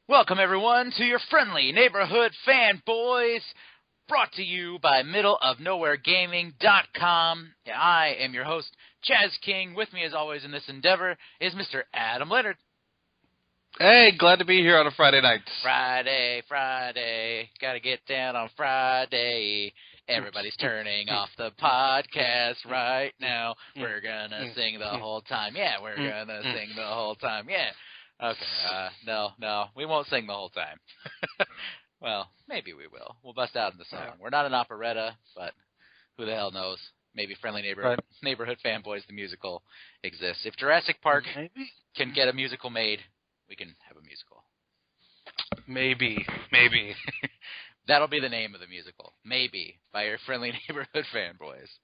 Welcome, everyone, to your Friendly Neighborhood Fanboys, brought to you by MiddleOfNowhereGaming.com. I am your host, Chaz King. With me, as always, in this endeavor is Mr. Adam Leonard. Hey, glad to be here on a Friday night. Friday, gotta get down on Friday. Everybody's turning off the podcast right now. We're gonna sing the whole time. Yeah, we're gonna sing the whole time. Yeah. Okay, no, we won't sing the whole time. Well, maybe we will. We'll bust out in the song. We're not an operetta, but who the hell knows? Maybe Friendly Neighborhood Fanboys, the musical, exists. If Jurassic Park can get a musical made, we can have a musical. Maybe. That'll be the name of the musical. Maybe, by your Friendly Neighborhood Fanboys.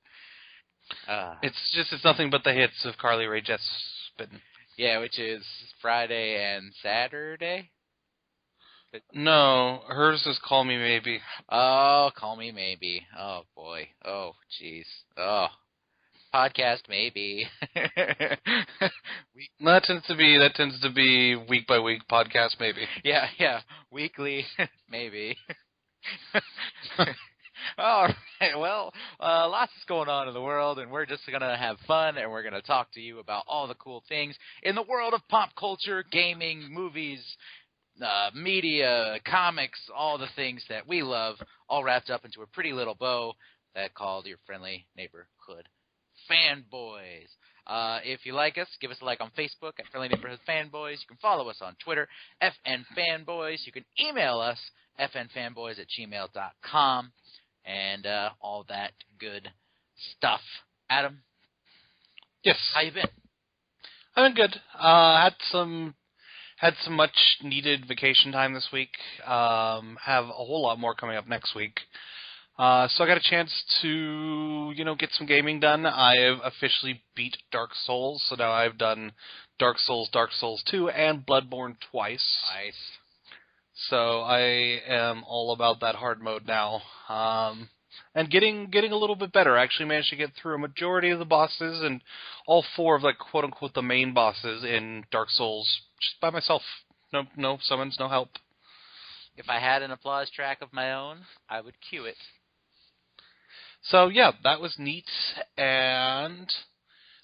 It's nothing but the hits of Carly Rae Jepsen. Yeah, which is Friday and Saturday? No, hers is Call Me Maybe. Oh, Call Me Maybe. Oh, boy. Oh, jeez. Oh. Podcast maybe. That tends to be week by week podcast maybe. Yeah. Weekly maybe. All right. Well, lots is going on in the world, and we're just going to have fun, and we're going to talk to you about all the cool things in the world of pop culture, gaming, movies, media, comics, all the things that we love, all wrapped up into a pretty little bow that called your Friendly Neighborhood Fanboys. If you like us, give us a like on Facebook at Friendly Neighborhood Fanboys. You can follow us on Twitter, FN Fanboys. You can email us, fnfanboys@gmail.com, and all that good stuff. Adam? Yes. How you been? I've been good. Had some much needed vacation time this week. Have a whole lot more coming up next week. So I got a chance to, get some gaming done. I have officially beat Dark Souls, so now I've done Dark Souls 2, and Bloodborne twice. Nice. So I am all about that hard mode now. And getting a little bit better. I actually managed to get through a majority of the bosses and all four of, quote-unquote, the main bosses in Dark Souls just by myself. No summons, no help. If I had an applause track of my own, I would cue it. So, yeah, that was neat, and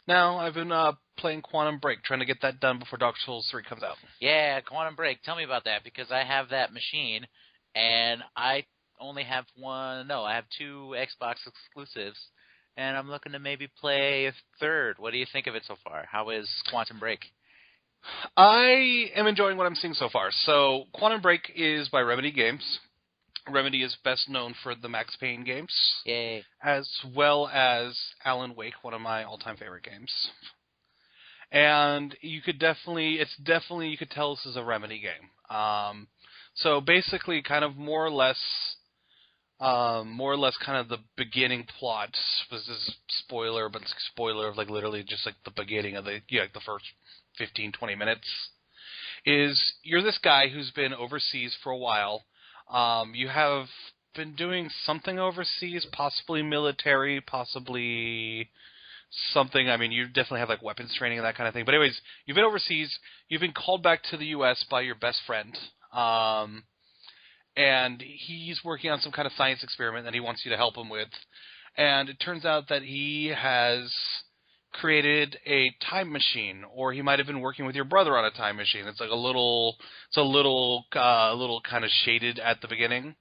now I've been playing Quantum Break, trying to get that done before Dark Souls 3 comes out. Yeah, Quantum Break. Tell me about that, because I have that machine, and I only have I have two Xbox exclusives, and I'm looking to maybe play a third. What do you think of it so far? How is Quantum Break? I am enjoying what I'm seeing so far. So, Quantum Break is by Remedy Games. Remedy is best known for the Max Payne games. Yay. As well as Alan Wake, one of my all-time favorite games. And you could definitely tell this is a Remedy game. So basically, kind of more or less kind of the beginning plot. This is spoiler, but it's a spoiler of literally just the beginning of the first 15, 20 minutes. Is you're this guy who's been overseas for a while. You have been doing something overseas, possibly military, possibly something. I mean, you definitely have weapons training and that kind of thing. But anyways, you've been overseas. You've been called back to the U.S. by your best friend. And he's working on some kind of science experiment that he wants you to help him with. And it turns out that he has created a time machine, or he might have been working with your brother on a time machine. It's a little kind of shaded at the beginning.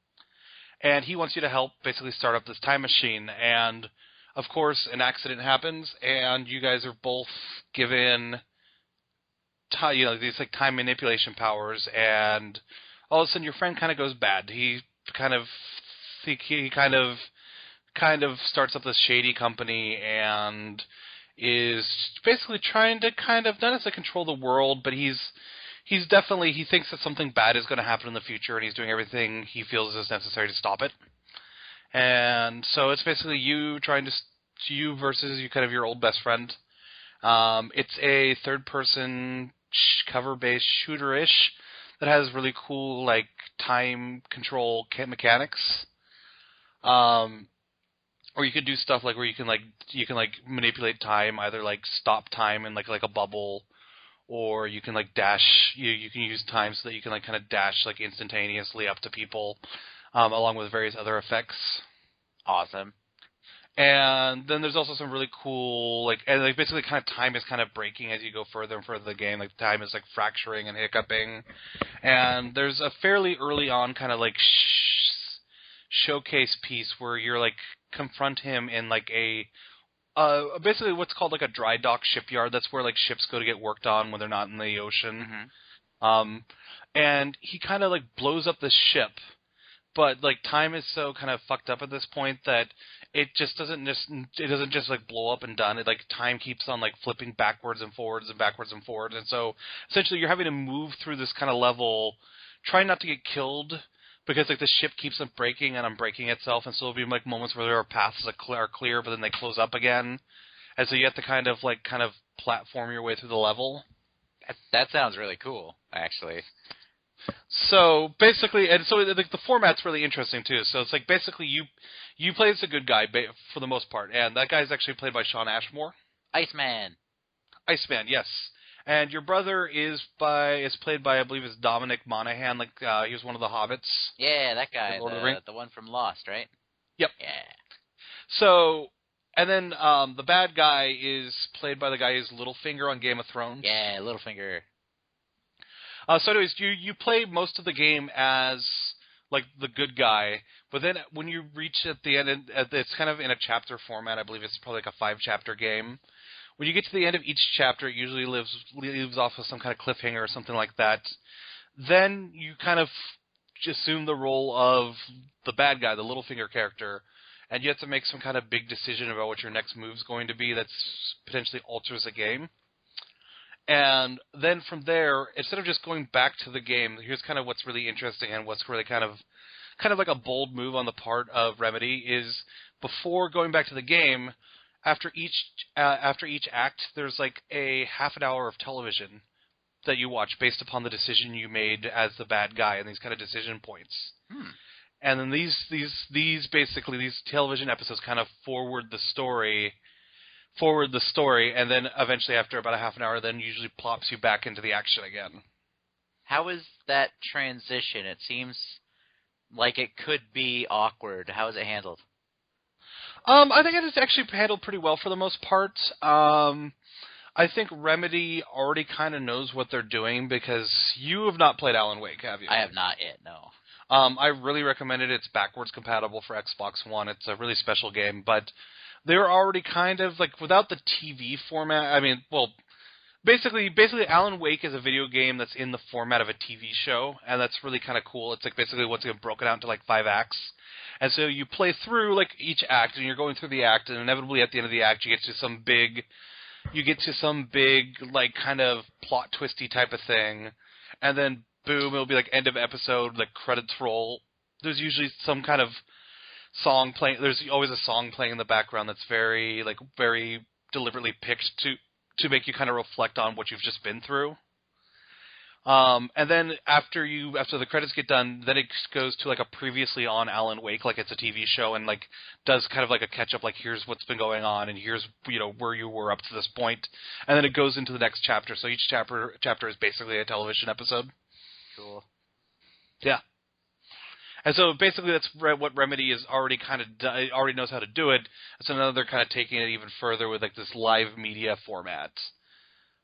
And he wants you to help basically start up this time machine. And, of course, an accident happens, and you guys are both given these time manipulation powers, and all of a sudden your friend kind of goes bad. He kind of starts up this shady company and is basically trying to kind of not necessarily control the world, but he thinks that something bad is going to happen in the future, and he's doing everything he feels is necessary to stop it. And so it's basically you versus your old best friend. It's a third-person cover-based shooter-ish that has really cool time control mechanics. Or you could do stuff where you can manipulate time, either stop time in like a bubble, or you can like dash. You can use time so that you can like kind of dash like instantaneously up to people, along with various other effects. Awesome. And then there's also some really cool, like, and like basically kind of time is kind of breaking as you go further and further in the game. Like time is like fracturing and hiccuping. And there's a fairly early on kind of like showcase piece where you're like confront him in like a basically what's called like a dry dock shipyard. That's where like ships go to get worked on when they're not in the ocean. Mm-hmm. And he kind of like blows up the ship. But like time is so kind of fucked up at this point that it doesn't just like blow up and done. It like time keeps on like flipping backwards and forwards and backwards and forwards, and so essentially you're having to move through this kind of level, trying not to get killed because like the ship keeps on breaking and unbreaking itself, and so there'll be like moments where there are paths that are clear, but then they close up again, and so you have to kind of platform your way through the level. That sounds really cool, actually. So basically, and so the format's really interesting too. So it's like basically you play as a good guy for the most part, and that guy's actually played by Shawn Ashmore. Iceman. Iceman, yes. And your brother is played by, I believe, is Dominic Monaghan. Like he was one of the Hobbits. Yeah, that guy, Lord of the Rings. the one from Lost, right? Yep. Yeah. So, and then the bad guy is played by the guy who's Littlefinger on Game of Thrones. Yeah, Littlefinger. So anyways, you play most of the game as like the good guy, but then when you reach at the end, it's kind of in a chapter format. I believe it's probably like a 5-chapter game. When you get to the end of each chapter, it usually leaves off with some kind of cliffhanger or something like that. Then you kind of assume the role of the bad guy, the Littlefinger character, and you have to make some kind of big decision about what your next move's going to be that's potentially alters the game. And then from there, instead of just going back to the game, here's kind of what's really interesting and what's really kind of like a bold move on the part of Remedy is before going back to the game, after each act, there's like a half an hour of television that you watch based upon the decision you made as the bad guy and these kind of decision points. And then these basically these television episodes kind of forward the story, and then eventually after about a half an hour, then usually plops you back into the action again. How is that transition? It seems like it could be awkward. How is it handled? I think it is actually handled pretty well for the most part. I think Remedy already kind of knows what they're doing because you have not played Alan Wake, have you? I have not yet, no. I really recommend it. It's backwards compatible for Xbox One. It's a really special game, but they're already kind of like without the TV format. I mean, well, basically, Alan Wake is a video game that's in the format of a TV show, and that's really kind of cool. It's like basically what's broken out into like 5 acts, and so you play through like each act, and you're going through the act, and inevitably at the end of the act, you get to some big like kind of plot twisty type of thing, and then boom, it'll be like end of episode, like credits roll. There's usually some kind of song playing. There's always a song playing in the background that's very deliberately picked to make you kind of reflect on what you've just been through. And then after the credits get done, then it goes to like a previously on Alan Wake, like it's a TV show, and like does kind of like a catch up, like here's what's been going on, and here's where you were up to this point, and then it goes into the next chapter. So each chapter is basically a television episode. Cool. Yeah. And so basically that's what Remedy is already already knows how to do it. It's another kind of taking it even further with like this live media format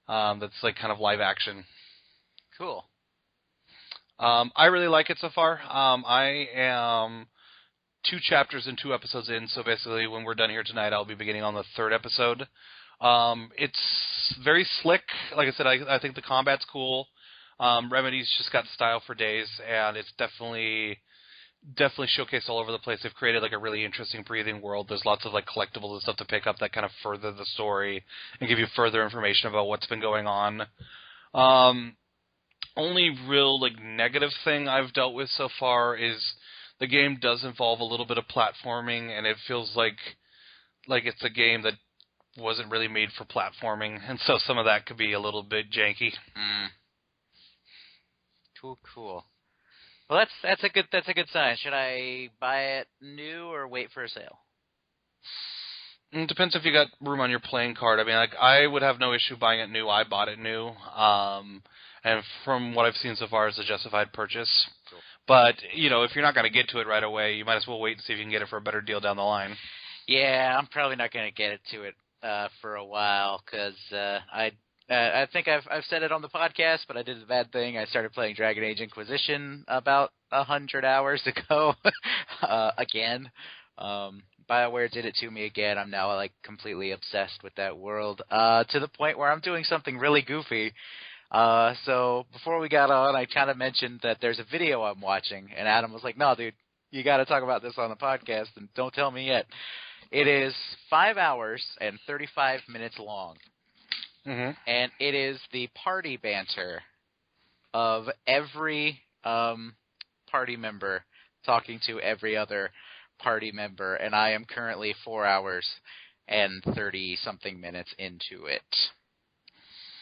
that's like kind of live action. Cool. I really like it so far. I am 2 chapters and 2 episodes in, so basically when we're done here tonight, I'll be beginning on the 3rd episode. It's very slick. Like I said, I think the combat's cool. Remedy's just got style for days, and it's definitely showcased all over the place. They've created like a really interesting breathing world. There's lots of like collectibles and stuff to pick up that kind of further the story and give you further information about what's been going on. Only real like negative thing I've dealt with so far is the game does involve a little bit of platforming, and it feels like it's a game that wasn't really made for platforming, and so some of that could be a little bit janky. Cool. Well, that's a good sign. Should I buy it new or wait for a sale? It depends if you got room on your playing card. I mean, like, I would have no issue buying it new. I bought it new. And from what I've seen so far, it's a justified purchase. Cool. But, if you're not going to get to it right away, you might as well wait and see if you can get it for a better deal down the line. Yeah, I'm probably not going to get to it for a while because I think I've said it on the podcast, but I did a bad thing. I started playing Dragon Age Inquisition about 100 hours ago again. BioWare did it to me again. I'm now like completely obsessed with that world to the point where I'm doing something really goofy. So before we got on, I kind of mentioned that there's a video I'm watching, and Adam was like, "No, dude, you got to talk about this on the podcast, and don't tell me yet." It is 5 hours and 35 minutes long, and it is the party banter of every party member talking to every other party member, and I am currently 4 hours and 30-something minutes into it.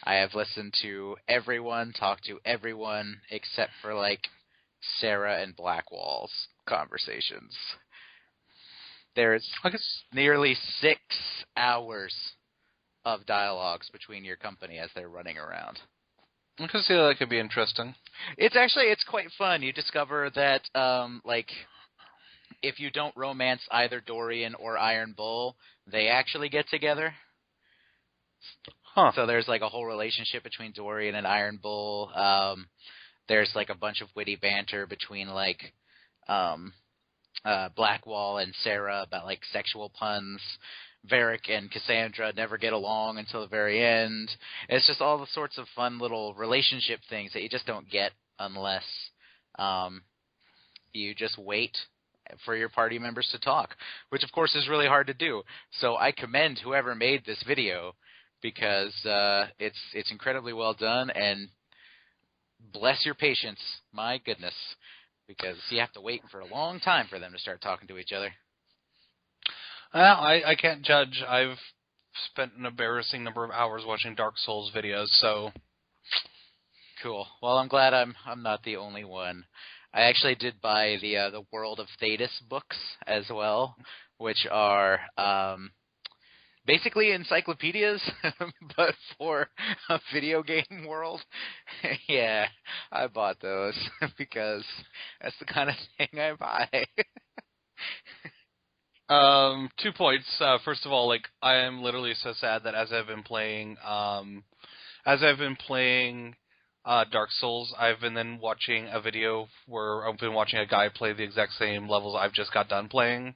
I have listened to everyone talk to everyone except for, like, Sarah and Blackwall's conversations. There's nearly 6 hours of dialogues between your company as they're running around. I can see that could be interesting. It's quite fun. You discover that, if you don't romance either Dorian or Iron Bull, they actually get together. Huh. So there's like a whole relationship between Dorian and Iron Bull. There's like a bunch of witty banter between like Blackwall and Sarah about like sexual puns. Varric and Cassandra never get along until the very end. It's just all the sorts of fun little relationship things that you just don't get unless you just wait for your party members to talk, which of course is really hard to do. So I commend whoever made this video because it's incredibly well done, and bless your patience, my goodness, because you have to wait for a long time for them to start talking to each other. Well, I can't judge. I've spent an embarrassing number of hours watching Dark Souls videos, so... Cool. Well, I'm glad I'm not the only one. I actually did buy the World of Thetis books as well, which are basically encyclopedias, but for a video game world. Yeah, I bought those because that's the kind of thing I buy. 2 points. First of all, like, I am literally so sad that as I've been playing Dark Souls, I've been then watching a video where I've been watching a guy play the exact same levels I've just got done playing.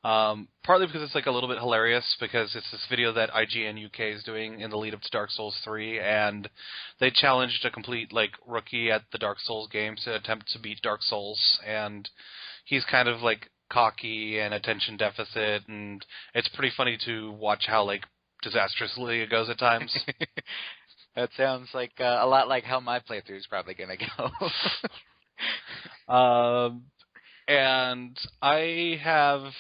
Partly because it's like a little bit hilarious because it's this video that IGN UK is doing in the lead up to Dark Souls 3, and they challenged a complete like rookie at the Dark Souls game to attempt to beat Dark Souls, and he's kind of like cocky and attention deficit, and it's pretty funny to watch how like disastrously it goes at times. That sounds like a lot like how my playthrough is probably going to go. And I have,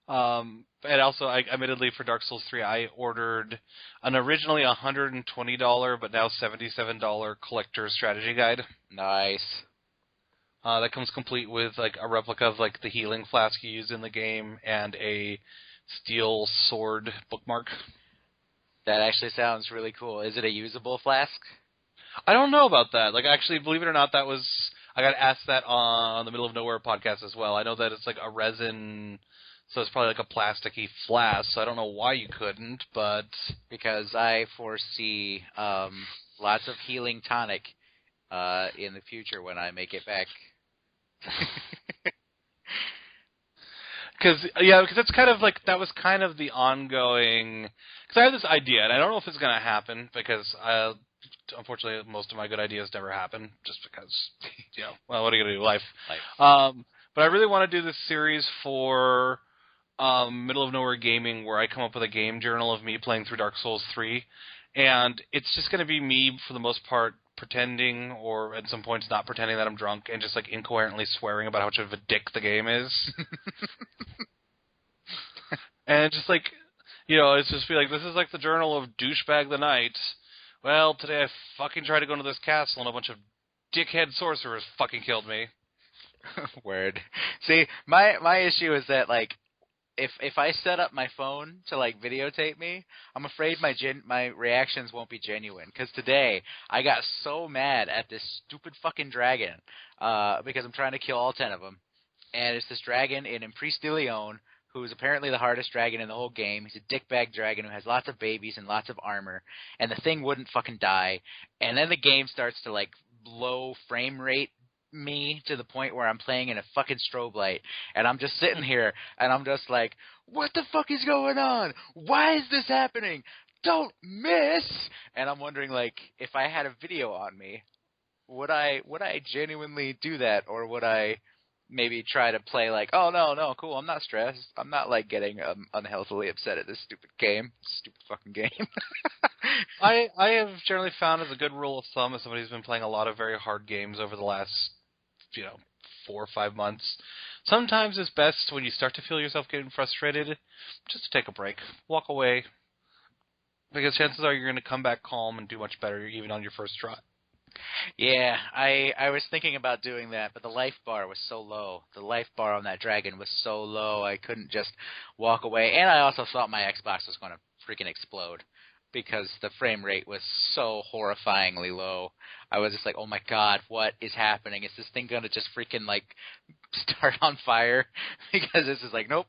and also, admittedly for Dark Souls 3, I ordered an originally $120 but now $77 collector's strategy guide. Nice. That comes complete with like a replica of like the healing flask you use in the game and a steel sword bookmark. That actually sounds really cool. Is it a usable flask? I don't know about that. Like, actually, believe it or not, I got asked that on the Middle of Nowhere podcast as well. I know that it's like a resin, so it's probably like a plasticky flask, so I don't know why you couldn't, but... Because I foresee lots of healing tonic in the future when I make it back. Because it's kind of like, that was kind of the ongoing... Because I have this idea, and I don't know if it's going to happen, because unfortunately most of my good ideas never happen, just because, well, what are you going to do? Life. But I really want to do this series for Middle of Nowhere Gaming, where I come up with a game journal of me playing through Dark Souls 3, and it's just going to be me, for the most part, pretending, or at some points not pretending that I'm drunk, and just like incoherently swearing about how much of a dick the game is. And just like, it's just be like, this is like the journal of Douchebag the Knight. Well, today I fucking tried to go into this castle and a bunch of dickhead sorcerers fucking killed me. Word. See, my issue is that, like, if I set up my phone to like videotape me, I'm afraid my reactions won't be genuine. Because today I got so mad at this stupid fucking dragon because I'm trying to kill all 10 of them, and it's this dragon in Impris de Leon, who is apparently the hardest dragon in the whole game. He's a dickbag dragon who has lots of babies and lots of armor, and the thing wouldn't fucking die. And then the game starts to like low frame rate me to the point where I'm playing in a fucking strobe light, and I'm just sitting here and I'm just like, what the fuck is going on? Why is this happening? Don't miss. And I'm wondering, like, if I had a video on me, would I genuinely do that, or would I maybe try to play like, oh no, cool, I'm not stressed, I'm not like getting unhealthily upset at this stupid fucking game. I have generally found as a good rule of thumb, as somebody who's been playing a lot of very hard games over the last 4 or 5 months, sometimes it's best when you start to feel yourself getting frustrated, just to take a break, walk away, because chances are you're going to come back calm and do much better even on your first try. Yeah, I was thinking about doing that, but the life bar was so low. The life bar on that dragon was so low, I couldn't just walk away. And I also thought my Xbox was going to freaking explode because the frame rate was so horrifyingly low. I was just like, oh my god, what is happening? Is this thing going to just freaking, like, start on fire? Because this is like, nope,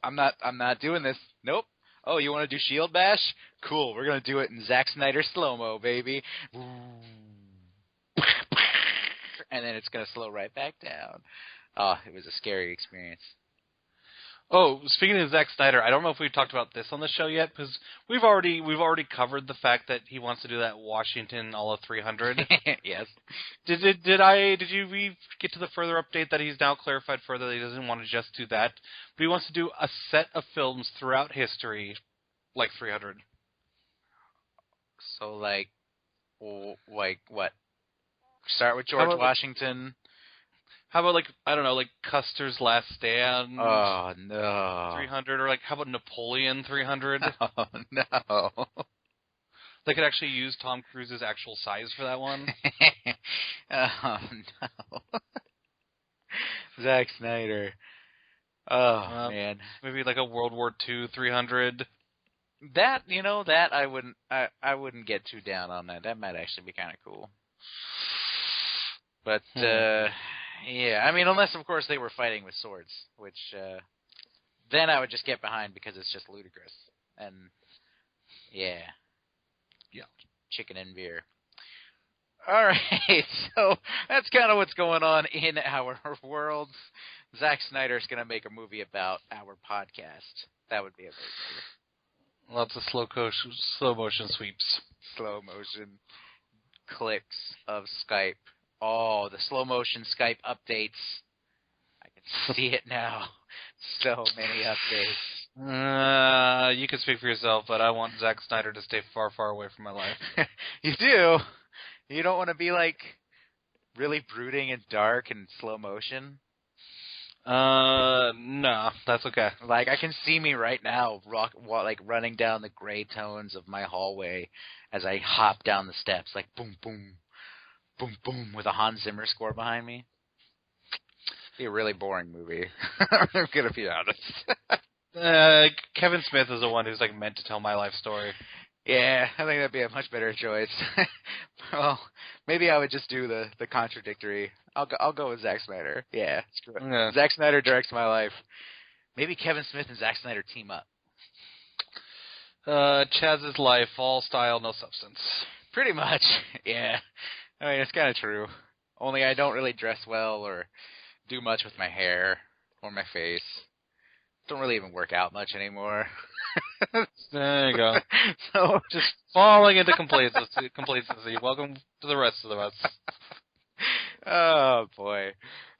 I'm not doing this. Nope. Oh, you want to do Shield Bash? Cool, we're going to do it in Zack Snyder slow-mo, baby. And then it's going to slow right back down. Oh, it was a scary experience. Oh, speaking of Zack Snyder, I don't know if we've talked about this on the show yet, because we've already covered the fact that he wants to do that Washington all of 300. Yes. Did we get to the further update that he's now clarified further that he doesn't want to just do that, but he wants to do a set of films throughout history, like 300. So like what? Start with George Washington. How about, like, I don't know, like Custer's Last Stand? Oh, no. 300, or like, how about Napoleon 300? Oh, no. They could actually use Tom Cruise's actual size for that one. Oh, no. Zack Snyder. Oh, man. Maybe like a World War II 300. That I wouldn't get too down on that. That might actually be kind of cool. But, yeah, I mean, unless, of course, they were fighting with swords, which then I would just get behind because it's just ludicrous. And, yeah, chicken and beer. All right, so that's kind of what's going on in our world. Zack Snyder's going to make a movie about our podcast. That would be amazing. Lots of slow motion sweeps. Slow motion clicks of Skype. Oh, the slow motion Skype updates. I can see it now. So many updates. You can speak for yourself, but I want Zack Snyder to stay far, far away from my life. You do? You don't want to be, like, really brooding and dark and slow motion? No, that's okay. Like, I can see me right now, running down the gray tones of my hallway as I hop down the steps, like boom, boom, boom, boom, with a Hans Zimmer score behind me. It'd be a really boring movie. I'm gonna be honest. Kevin Smith is the one who's, like, meant to tell my life story. Yeah, I think that'd be a much better choice. Well, maybe I would just do the contradictory. I'll go with Zack Snyder. Yeah, screw it. Yeah. Zack Snyder directs my life. Maybe Kevin Smith and Zack Snyder team up. Chaz's life, all style, no substance. Pretty much, yeah. I mean, it's kind of true. Only I don't really dress well or do much with my hair or my face. Don't really even work out much anymore. There you go. So just falling into complacency. Welcome to the rest of us. Oh boy.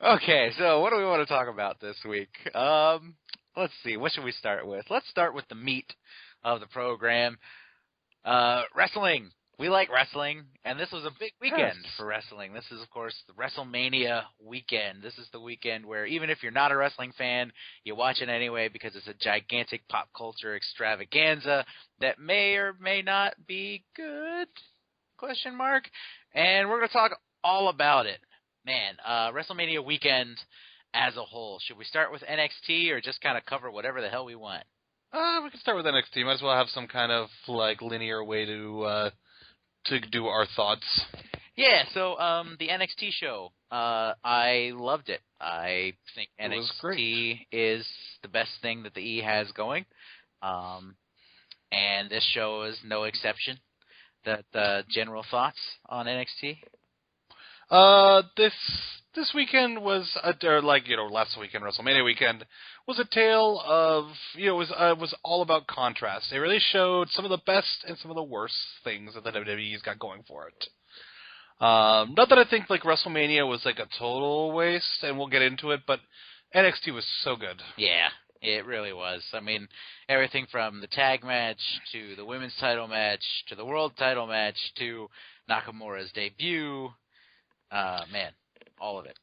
Okay, so what do we want to talk about this week? Let's see. What should we start with? Let's start with the meat of the program. Wrestling. We like wrestling, and this was a big weekend for wrestling. This is, of course, the Wrestlemania weekend. This is the weekend where even if you're not a wrestling fan, you watch it anyway because it's a gigantic pop culture extravaganza that may or may not be good, ? And we're going to talk all about it. Man, Wrestlemania weekend as a whole. Should we start with NXT or just kind of cover whatever the hell we want? We can start with NXT. Might as well have some kind of like linear way to do our thoughts. Yeah, so the NXT show, I loved it. I think NXT is the best thing that the E has going, and this show is no exception. The general thoughts on NXT? This weekend was last weekend, Wrestlemania weekend, was a tale of, was all about contrast. It really showed some of the best and some of the worst things that the WWE's got going for it. Not that I think like WrestleMania was like a total waste, and we'll get into it, but NXT was so good. Yeah, it really was. I mean, everything from the tag match to the women's title match to the world title match to Nakamura's debut. Man, all of it.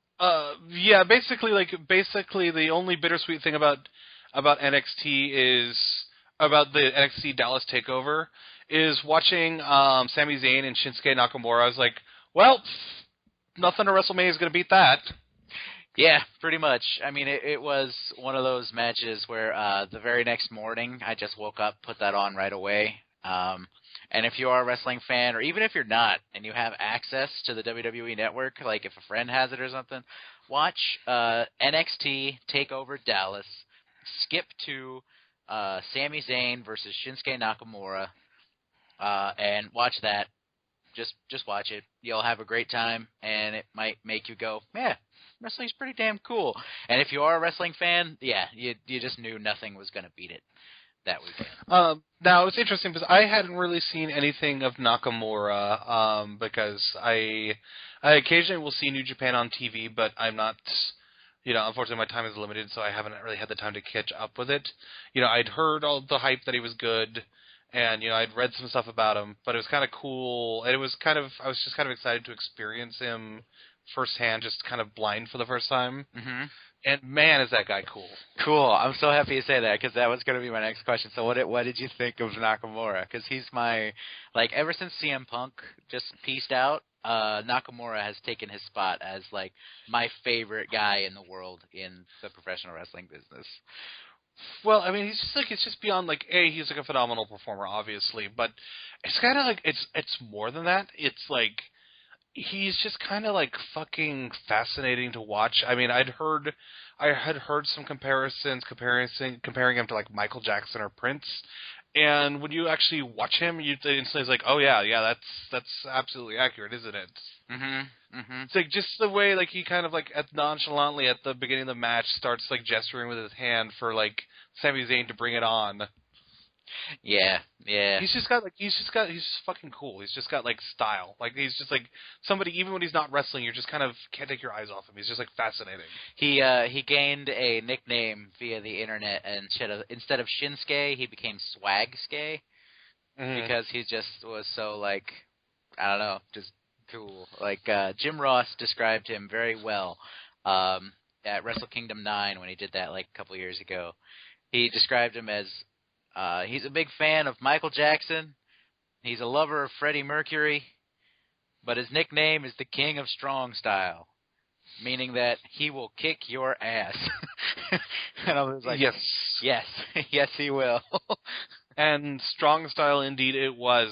Yeah, basically the only bittersweet thing about NXT is about the NXT Dallas takeover is watching Sami Zayn and Shinsuke Nakamura. I was like, well, nothing to WrestleMania is going to beat that. Yeah, pretty much. I mean, it was one of those matches where the very next morning I just woke up, put that on right away. And if you are a wrestling fan, or even if you're not, and you have access to the WWE Network, like if a friend has it or something, watch NXT TakeOver Dallas, skip to Sami Zayn versus Shinsuke Nakamura, and watch that. Just watch it. You'll have a great time, and it might make you go, yeah, wrestling's pretty damn cool. And if you are a wrestling fan, yeah, you just knew nothing was going to beat it that weekend. Now, it's interesting because I hadn't really seen anything of Nakamura because I occasionally will see New Japan on TV, but I'm not, unfortunately my time is limited, so I haven't really had the time to catch up with it. I'd heard all the hype that he was good, and, I'd read some stuff about him, but it was kind of cool, and I was just kind of excited to experience him firsthand, just kind of blind for the first time. Mm-hmm. And man, is that guy cool. Cool. I'm so happy you say that because that was going to be my next question. So what did you think of Nakamura? Because he's my, ever since CM Punk just peaced out, Nakamura has taken his spot as, my favorite guy in the world in the professional wrestling business. Well, I mean, it's just beyond, he's, a phenomenal performer, obviously, but it's kind of, it's more than that. It's, he's just kind of fucking fascinating to watch. I mean, I had heard some comparing him to Michael Jackson or Prince, and when you actually watch him, you instantly oh yeah, that's absolutely accurate, isn't it? Mm-hmm. Mm-hmm. It's just the way he kind of nonchalantly at the beginning of the match starts gesturing with his hand for Sami Zayn to bring it on. Yeah. He's just fucking cool. He's just got style. He's just somebody, even when he's not wrestling, you just kind of can't take your eyes off him. He's just fascinating. He gained a nickname via the internet, and instead of Shinsuke, he became Swagsuke, because he just was so I don't know, just cool. Jim Ross described him very well at Wrestle Kingdom 9 when he did that a couple years ago. He described him as he's a big fan of Michael Jackson. He's a lover of Freddie Mercury, but his nickname is the King of Strong Style, meaning that he will kick your ass. And I was like, yes, he will. And strong style indeed it was.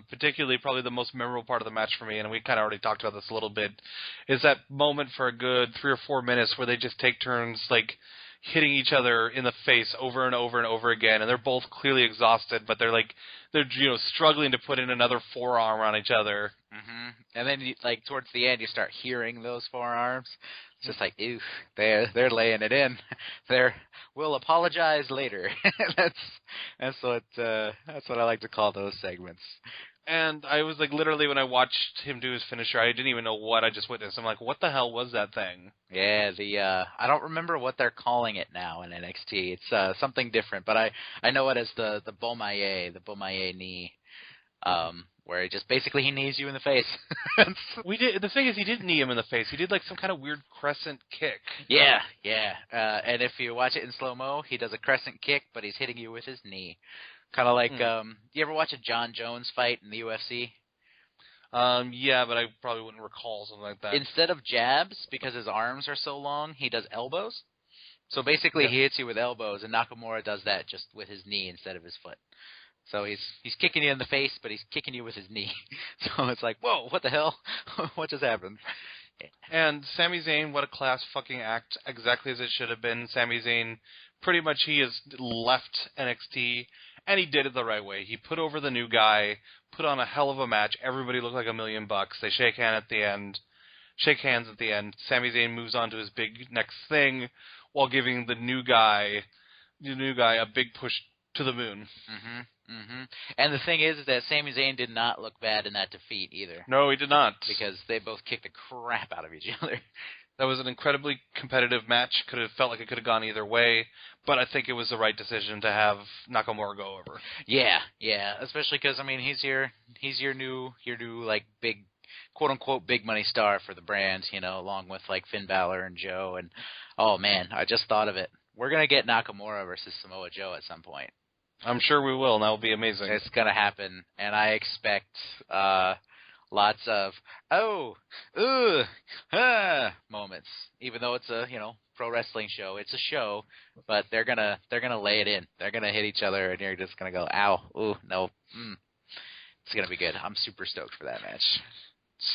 Particularly probably the most memorable part of the match for me, and we kind of already talked about this a little bit, is that moment for a good 3 or 4 minutes where they just take turns hitting each other in the face over and over and over again, and they're both clearly exhausted, but they're struggling to put in another forearm on each other. Mm-hmm. And then towards the end, you start hearing those forearms. It's just oof, they're laying it in. We'll apologize later. That's what I like to call those segments. And I was literally, when I watched him do his finisher, I didn't even know what I just witnessed. I'm what the hell was that thing? Yeah, I don't remember what they're calling it now in NXT. It's something different, but I know it as the Bomaye knee, where he just basically he knees you in the face. The thing is, he didn't knee him in the face. He did some kind of weird crescent kick. Yeah. And if you watch it in slow-mo, he does a crescent kick, but he's hitting you with his knee. Kind of you ever watch a John Jones fight in the UFC? Yeah, but I probably wouldn't recall something like that. Instead of jabs, because his arms are so long, he does elbows. So basically, Yeah. he hits you with elbows, and Nakamura does that just with his knee instead of his foot. So he's kicking you in the face, but he's kicking you with his knee. So it's like, whoa, what the hell? What just happened? And Sami Zayn, what a class fucking act, exactly as it should have been. Sami Zayn, pretty much he has left NXT, and he did it the right way. He put over the new guy, put on a hell of a match. Everybody looked like $1 million. They shake hands at the end. Sami Zayn moves on to his big next thing, while giving the new guy a big push to the moon. And the thing is that Sami Zayn did not look bad in that defeat either. No, he did not. Because they both kicked the crap out of each other. That was an incredibly competitive match. Could have felt like it could have gone either way, but I think it was the right decision to have Nakamura go over. Yeah, especially because I mean he's your new like big quote unquote big money star for the brand, you know, along with like Finn Balor and Joe. And oh man, I just thought of it. We're gonna get Nakamura versus Samoa Joe at some point. I'm sure we will, and that will be amazing. It's gonna happen, and I expect lots of moments. Even though it's a pro wrestling show, it's a show, but they're gonna lay it in. They're gonna hit each other, and you're just gonna go ow, ooh, no. It's gonna be good. I'm super stoked for that match.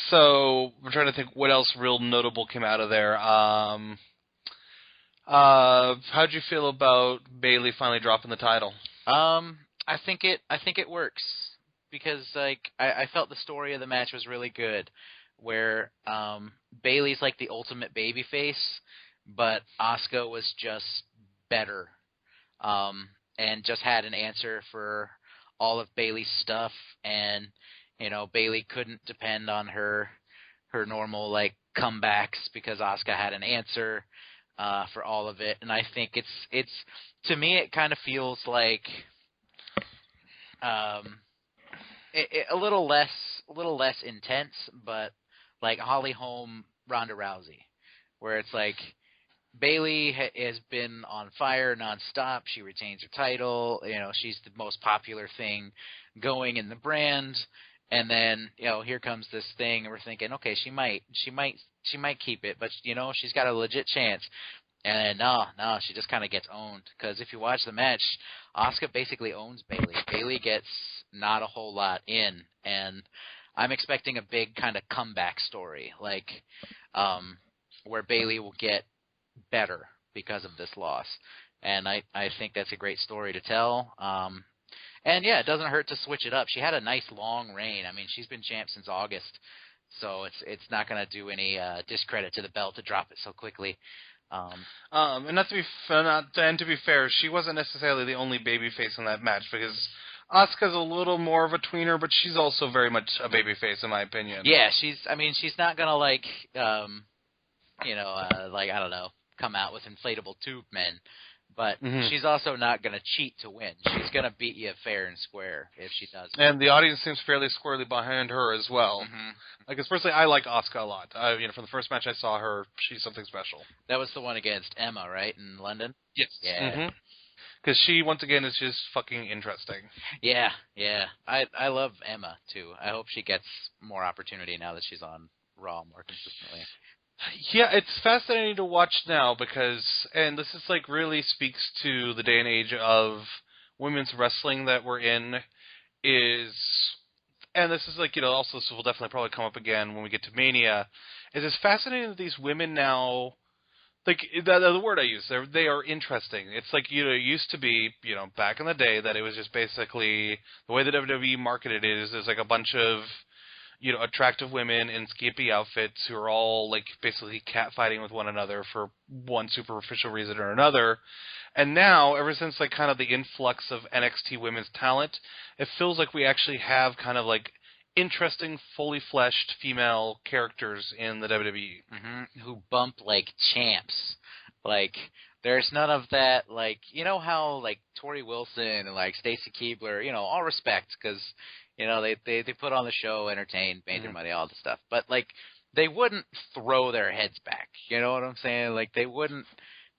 So I'm trying to think what else real notable came out of there. How'd you feel about Bayley finally dropping the title? I think it works because like I felt the story of the match was really good, where Bayley's like the ultimate babyface, but Asuka was just better, and just had an answer for all of Bayley's stuff, and Bayley couldn't depend on her normal like comebacks because Asuka had an answer for all of it. And I think it's to me it kind of feels like a little less intense, but like Holly Holm, Ronda Rousey, where it's like Bayley has been on fire nonstop. She retains her title. She's the most popular thing going in the brand. And then, here comes this thing, and we're thinking, okay, she might keep it, but she's got a legit chance. And no, she just kind of gets owned. Because if you watch the match, Asuka basically owns Bayley. Bayley gets not a whole lot in, and I'm expecting a big kind of comeback story, like where Bayley will get better because of this loss. And I think that's a great story to tell. And yeah, it doesn't hurt to switch it up. She had a nice long reign. I mean, she's been champ since August, so it's not going to do any discredit to the belt to drop it so quickly. And to be fair, she wasn't necessarily the only babyface in that match because Asuka's a little more of a tweener, but she's also very much a babyface in my opinion. Yeah, she's not going to like I don't know, come out with inflatable tube men. But she's also not going to cheat to win. She's going to beat you fair and square if she does. And the audience seems fairly squarely behind her as well. Like, personally, I like Asuka a lot. From the first match I saw her, she's something special. That was the one against Emma, right, in London? Yes. Yeah. Because she, once again, is just fucking interesting. Yeah. I love Emma, too. I hope she gets more opportunity now that she's on Raw more consistently. Yeah, it's fascinating to watch now because, and this is like really speaks to the day and age of women's wrestling that we're in, and this is like, also this will definitely probably come up again when we get to Mania, is it's fascinating that these women now, like, the word I use, they are interesting. It's like, it used to be, back in the day that it was just basically, the way the WWE marketed it is like a bunch of, attractive women in skimpy outfits who are all like basically catfighting with one another for one superficial reason or another. And now, ever since like kind of the influx of NXT women's talent, it feels like we actually have kind of like interesting, fully fleshed female characters in the WWE. Who bump like champs. Like, there's none of that, like, how like Tori Wilson and like Stacy Keibler, all respect, because they put on the show, entertained, made their money, all the stuff. But, like, they wouldn't throw their heads back. You know what I'm saying? Like, they wouldn't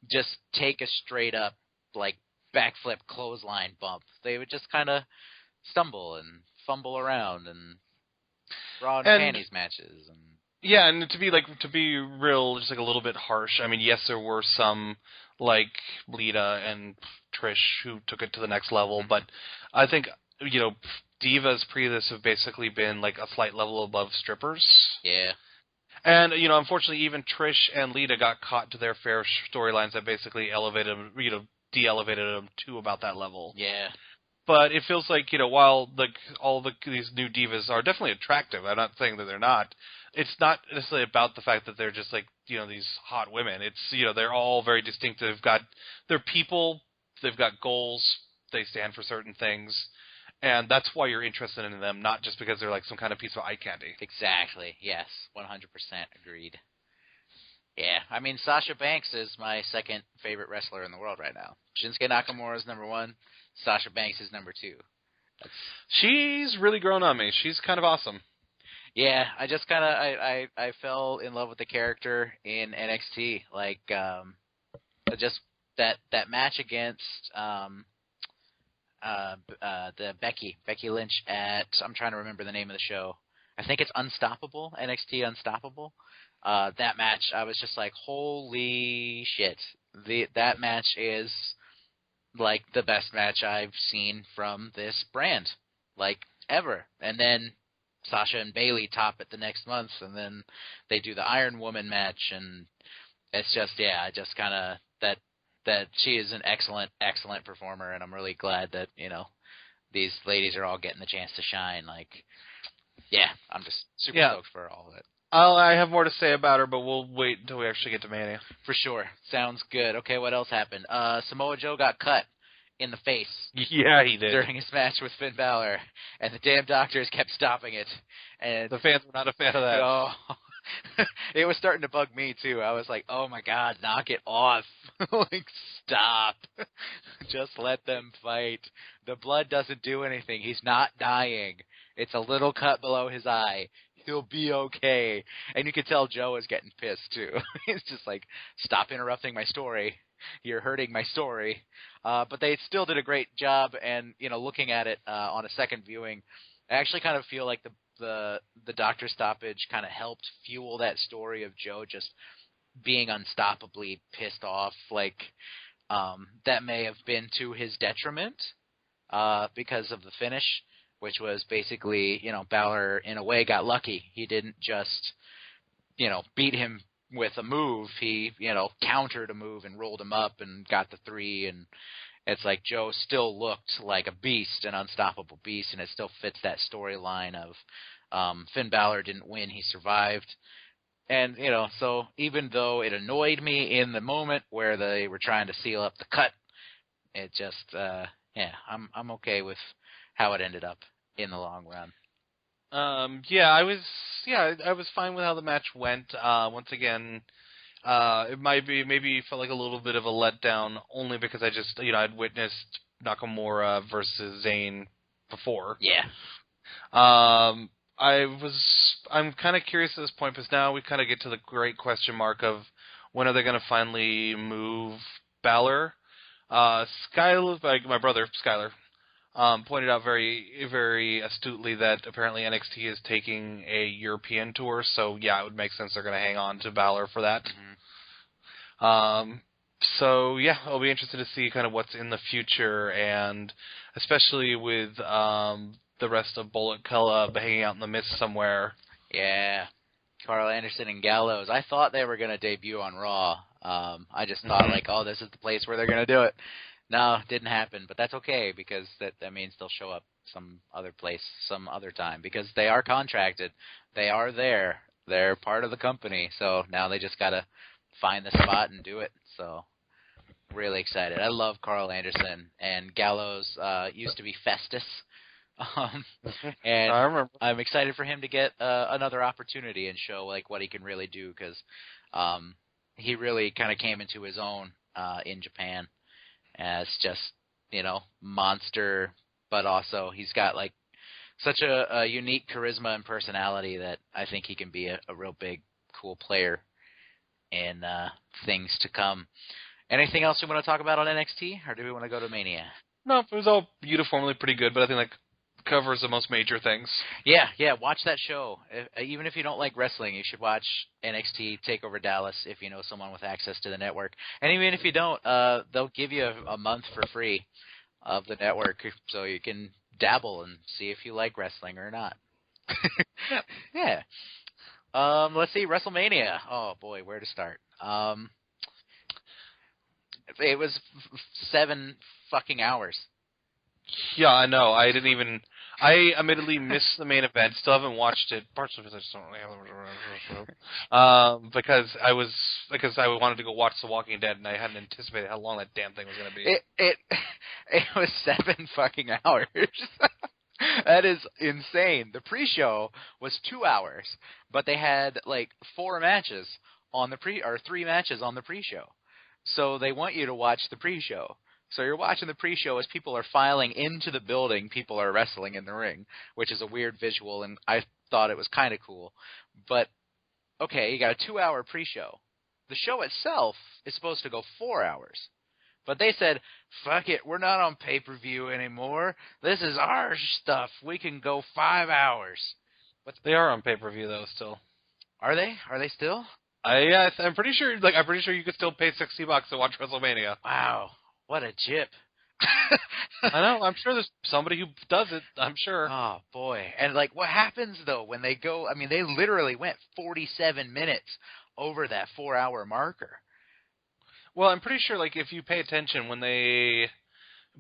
just take a straight-up, like, backflip clothesline bump. They would just kind of stumble and fumble around. And bra and And panties matches. And yeah, and to be real, just like a little bit harsh. I mean, yes, there were some like Lita and Trish who took it to the next level, but I think divas pre this have basically been like a slight level above strippers. Yeah. And unfortunately, even Trish and Lita got caught to their fair storylines that basically elevated them, de-elevated them to about that level. Yeah. But it feels like while these new divas are definitely attractive, I'm not saying that they're not. It's not necessarily about the fact that they're just like these hot women. It's they're all very distinctive. They're people. They've got goals. They stand for certain things, and that's why you're interested in them, not just because they're like some kind of piece of eye candy. Exactly. Yes. 100% agreed. Yeah. I mean, Sasha Banks is my second favorite wrestler in the world right now. Shinsuke Nakamura is number 1. Sasha Banks is number 2. She's really grown on me. She's kind of awesome. Yeah, I just kind of I fell in love with the character in NXT. Like just that match against the Becky Lynch at, I'm trying to remember the name of the show. I think it's Unstoppable, NXT Unstoppable. That match, I was just like, holy shit. That match is like the best match I've seen from this brand, like ever. And then Sasha and Bayley top it the next month, and then they do the Iron Woman match, and it's just, I just kind of, that she is an excellent performer, and I'm really glad that, these ladies are all getting the chance to shine. Like, yeah, I'm just super stoked for all of it. I have more to say about her, but we'll wait until we actually get to Mania. For sure. Sounds good. Okay, what else happened? Samoa Joe got cut in the face. Yeah, he did. During his match with Finn Balor, and the damn doctors kept stopping it. And the fans were not a fan of that. Oh, it was starting to bug me, too. I was like, oh, my God, knock it off. Like, stop. Just let them fight. The blood doesn't do anything. He's not dying. It's a little cut below his eye. He'll be okay. And you could tell Joe is getting pissed, too. He's just like, stop interrupting my story. You're hurting my story. But they still did a great job, and, looking at it on a second viewing, I actually kind of feel like the doctor stoppage kind of helped fuel that story of Joe just being unstoppably pissed off. Like, that may have been to his detriment because of the finish, which was basically, Balor in a way got lucky. He didn't just, beat him with a move. He, countered a move and rolled him up and got the 3, and it's like Joe still looked like a beast, an unstoppable beast, and it still fits that storyline of Finn Balor didn't win, he survived. And, so even though it annoyed me in the moment where they were trying to seal up the cut, it just, I'm okay with how it ended up in the long run. I was fine with how the match went. Once again, it maybe felt like a little bit of a letdown, only because I just, I'd witnessed Nakamura versus Zayn before. Yeah. I'm kind of curious at this point, because now we kind of get to the great question mark of when are they going to finally move Balor. Skyler, like my brother Skyler, pointed out very, very astutely that apparently NXT is taking a European tour, so yeah, it would make sense they're going to hang on to Balor for that. Mm-hmm. So yeah, I'll be interested to see kind of what's in the future, and especially with the rest of Bullet Club hanging out in the mist somewhere. Yeah, Carl Anderson and Gallows. I thought they were going to debut on Raw. I just thought like, oh, this is the place where they're going to do it. No, it didn't happen, but that's okay, because that means they'll show up some other place, some other time, because they are contracted. They are there. They're part of the company, so now they just got to find the spot and do it. So really excited. I love Carl Anderson, and Gallows used to be Festus. And I remember. I'm excited for him to get another opportunity and show like what he can really do, because he really kind of came into his own in Japan as just, monster, but also he's got like such a unique charisma and personality that I think he can be a real big, cool player in things to come. Anything else you want to talk about on NXT, or do we want to go to Mania? No, it was all uniformly pretty good, but I think like covers the most major things. Yeah, watch that show. Even if you don't like wrestling, you should watch NXT TakeOver Dallas if you know someone with access to the network. And even if you don't, they'll give you a month for free of the network, so you can dabble and see if you like wrestling or not. Yeah. Let's see, WrestleMania. Oh boy, where to start? It was 7 fucking hours. Yeah, I know. I admittedly missed the main event. Still haven't watched it, partially because I just don't really have because I wanted to go watch The Walking Dead, and I hadn't anticipated how long that damn thing was going to be. It was 7 fucking hours. That is insane. The pre-show was 2 hours, but they had like 4 matches on the 3 matches on the pre-show. So they want you to watch the pre-show. So you're watching the pre-show as people are filing into the building, people are wrestling in the ring, which is a weird visual, and I thought it was kind of cool. But, okay, you got a 2-hour pre-show. The show itself is supposed to go 4 hours. But they said, fuck it, we're not on pay-per-view anymore. This is our stuff. We can go 5 hours. They are on pay-per-view, though, still. Are they? Are they still? I'm pretty sure you could still pay $60 to watch WrestleMania. Wow. What a jip. I know. I'm sure there's somebody who does it. I'm sure. Oh, boy. And, like, what happens, though, when they go... I mean, they literally went 47 minutes over that 4-hour marker. Well, I'm pretty sure, like, if you pay attention, when they...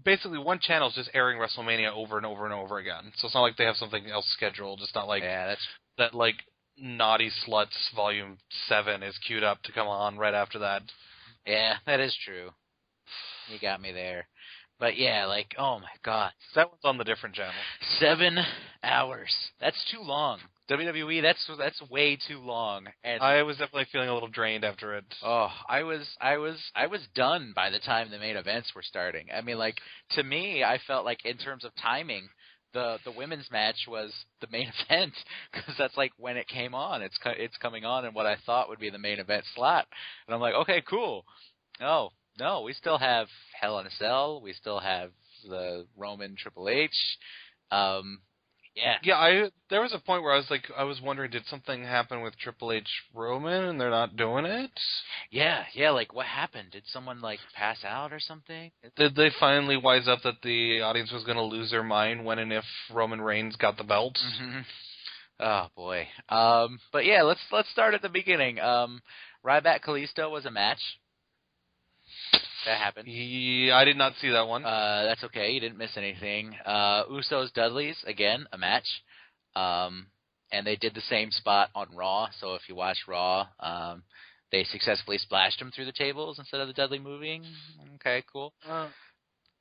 Basically, one channel is just airing WrestleMania over and over and over again. So it's not like they have something else scheduled. It's not like... Yeah, that, like, Naughty Sluts Volume 7 is queued up to come on right after that. Yeah, that is true. You got me there. But yeah, like, oh my god. That one's on the different channel. 7 hours. That's too long. WWE, that's way too long. And I was definitely feeling a little drained after it. Oh, I was done by the time the main events were starting. I mean, like, to me, I felt like in terms of timing, the women's match was the main event because that's like when it came on. It's coming on in what I thought would be the main event slot. And I'm like, okay, cool. No, we still have Hell in a Cell. We still have the Roman Triple H. Yeah. There was a point where I was wondering, did something happen with Triple H Roman and they're not doing it? Yeah. Like, what happened? Did someone like pass out or something? Did they finally wise up that the audience was going to lose their mind when and if Roman Reigns got the belt? Mm-hmm. Oh boy. But yeah, let's start at the beginning. Ryback Kalisto was a match. That happened. I did not see that one. That's okay. You didn't miss anything. Usos Dudleys, again, a match. And they did the same spot on Raw. So if you watch Raw, they successfully splashed them through the tables instead of the Dudley moving. Okay, cool. I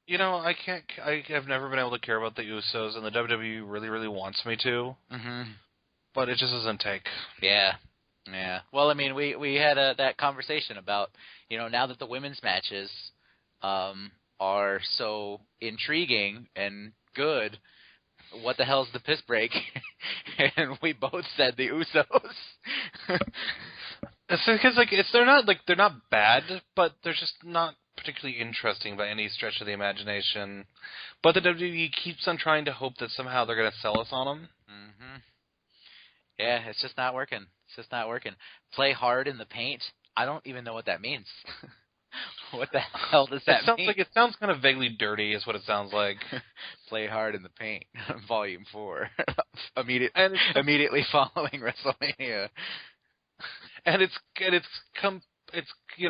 have never been able to care about the Usos, and the WWE really, really wants me to. Mm-hmm. But it just doesn't take. Yeah. Well, I mean, we had that conversation about, now that the women's matches are so intriguing and good, what the hell's the piss break? And we both said the Usos. It's because they're not bad, but they're just not particularly interesting by any stretch of the imagination. But the WWE keeps on trying to hope that somehow they're going to sell us on them. Mm-hmm. Yeah, it's just not working. Play hard in the paint. I don't even know what that means. What the hell does that mean? It sounds kind of vaguely dirty is what it sounds like. Play hard in the paint. Volume 4. Immediately following WrestleMania. And it's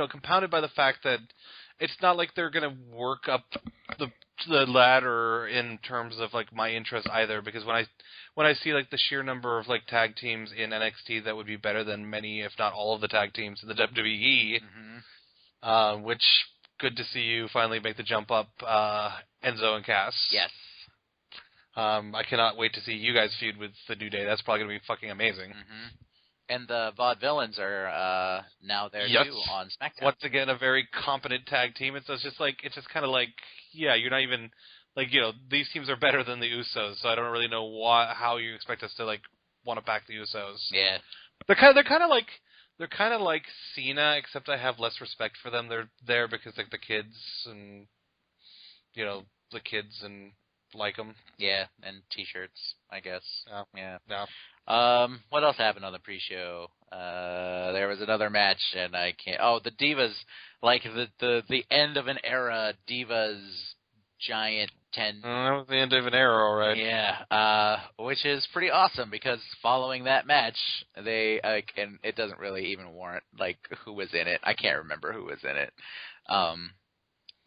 compounded by the fact that it's not like they're going to work up the ladder in terms of like my interest either, because when I see like the sheer number of like tag teams in NXT that would be better than many, if not all, of the tag teams in the WWE, which good to see you finally make the jump up, Enzo and Cass. Yes. I cannot wait to see you guys feud with the New Day. That's probably going to be fucking amazing. Mm-hmm. And the Vaudevillains are now there too on SmackDown. Once again, a very competent tag team. It's just kind of like, yeah, you're not even like, these teams are better than the Usos, so I don't really know how you expect us to like want to back the Usos. Yeah, they're kind of like Cena, except I have less respect for them. They're there because like the kids and like them. Yeah, and T-shirts, I guess. Yeah. What else happened on the pre-show? There was another match, and I can't. Oh, the Divas, like the end of an era. Divas giant 10. That was the end of an era, all right. Yeah, which is pretty awesome because following that match, they and it doesn't really even warrant like who was in it. I can't remember who was in it.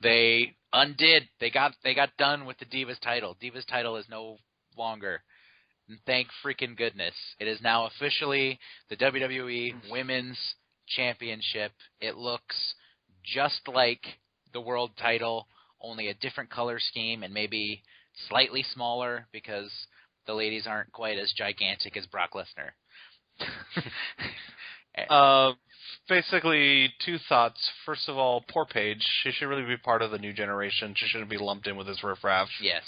They undid. They got done with the Divas title. Divas title is no longer. And thank freaking goodness. It is now officially the WWE Women's Championship. It looks just like the world title, only a different color scheme and maybe slightly smaller because the ladies aren't quite as gigantic as Brock Lesnar. Basically, two thoughts. First of all, poor Paige. She should really be part of the new generation. She shouldn't be lumped in with this riffraff. Yes.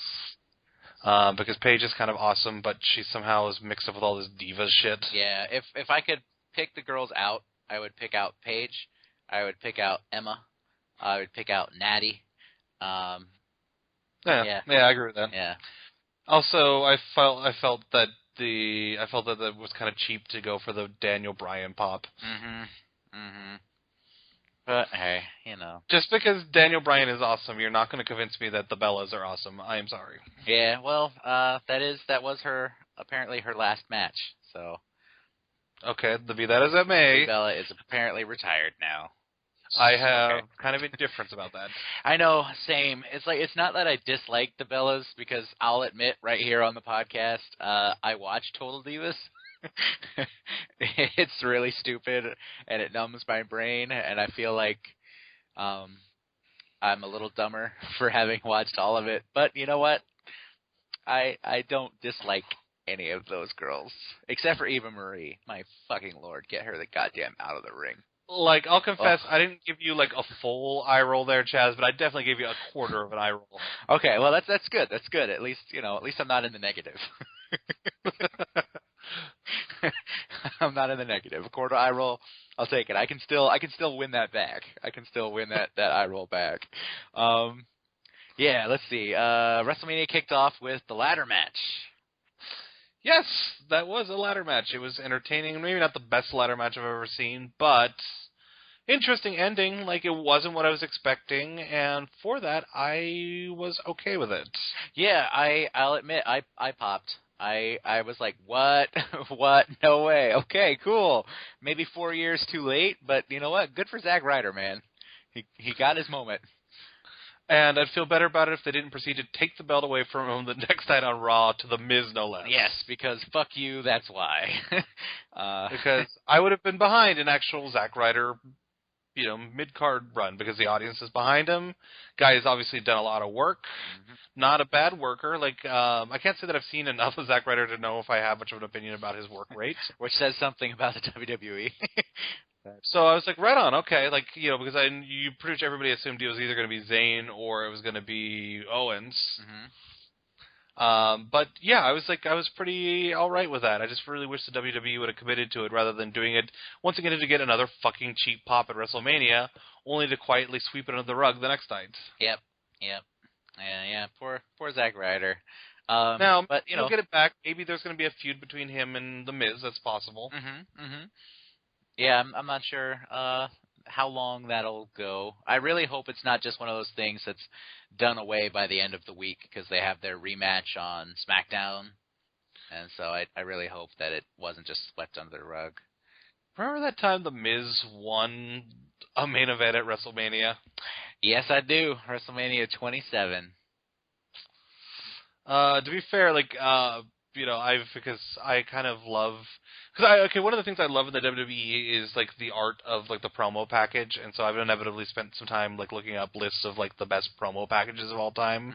Because Paige is kind of awesome, but she somehow is mixed up with all this diva shit. Yeah, if I could pick the girls out, I would pick out Paige. I would pick out Emma. I would pick out Natty. Yeah, I agree with that. Yeah. Also, I felt that it was kind of cheap to go for the Daniel Bryan pop. But hey, just because Daniel Bryan is awesome, you're not going to convince me that the Bellas are awesome. I am sorry. Yeah, well, that was apparently her last match. So. Okay, be that as it may. Bella is apparently retired now. I have kind of indifference about that. I know, same. It's not that I dislike the Bellas because I'll admit right here on the podcast, I watch Total Divas. It's really stupid and it numbs my brain, and I feel like I'm a little dumber for having watched all of it. But you know what? I don't dislike any of those girls except for Eva Marie. My fucking lord, get her the goddamn out of the ring. Like, I'll confess, I didn't give you like a full eye roll there, Chaz, but I definitely gave you a quarter of an eye roll. Okay, well that's good. That's good. At least I'm not in the negative. I'm not in the negative. A quarter eye roll, I'll take it. I can still win that back. I can still win that eye roll back. Yeah, let's see. WrestleMania kicked off with the ladder match. Yes, that was a ladder match. It was entertaining. Maybe not the best ladder match I've ever seen, but interesting ending. Like, it wasn't what I was expecting, and for that, I was okay with it. Yeah, I'll admit, I popped. I was like, what? What? No way. Okay, cool. Maybe 4 years too late, but you know what? Good for Zack Ryder, man. He got his moment. And I'd feel better about it if they didn't proceed to take the belt away from him the next night on Raw to The Miz, no less. Yes, because fuck you, that's why. Because I would have been behind an actual Zack Ryder, mid-card run, because the audience is behind him. Guy has obviously done a lot of work. Not a bad worker. Like, I can't say that I've seen enough of Zack Ryder to know if I have much of an opinion about his work rate. Which says something about the WWE. So I was like, right on, okay, like, because you pretty much everybody assumed it was either going to be Zayn or it was going to be Owens. But yeah, I was pretty all right with that. I just really wish the WWE would have committed to it rather than doing it once again to get another fucking cheap pop at WrestleMania, only to quietly sweep it under the rug the next night. Yep. Yeah. Poor Zack Ryder. Now, but we'll get it back. Maybe there's going to be a feud between him and The Miz. That's possible. Yeah, I'm not sure how long that'll go. I really hope it's not just one of those things that's done away by the end of the week because they have their rematch on SmackDown. And so I really hope that it wasn't just swept under the rug. Remember that time The Miz won a main event at WrestleMania? Yes, I do. WrestleMania 27. To be fair, because I kind of love... one of the things I love in the WWE is, like, the art of, like, the promo package, and so I've inevitably spent some time, like, looking up lists of, like, the best promo packages of all time.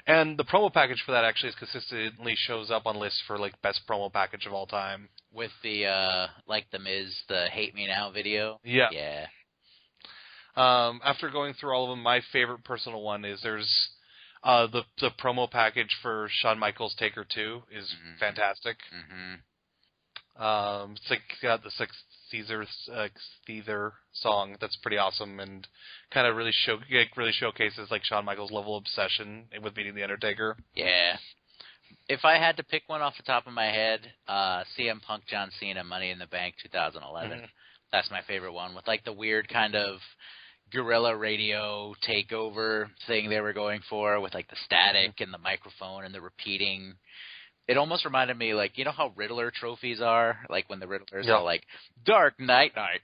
And the promo package for that actually consistently shows up on lists for, like, best promo package of all time. With the, the Miz, the Hate Me Now video? Yeah. Yeah. After going through all of them, my favorite personal one is there's... the promo package for Shawn Michaels' Taker 2 is fantastic. It's like got this like Caesar song that's pretty awesome and kind of really showcases like Shawn Michaels' level of obsession with beating the Undertaker. Yeah. If I had to pick one off the top of my head, CM Punk, John Cena, Money in the Bank 2011. Mm-hmm. That's my favorite one, with like the weird kind of guerrilla radio takeover thing they were going for, with like the static and the microphone and the repeating. It almost reminded me, like, you know how Riddler trophies are? Like when the Riddler's Yep. all like, Dark Knight, Night,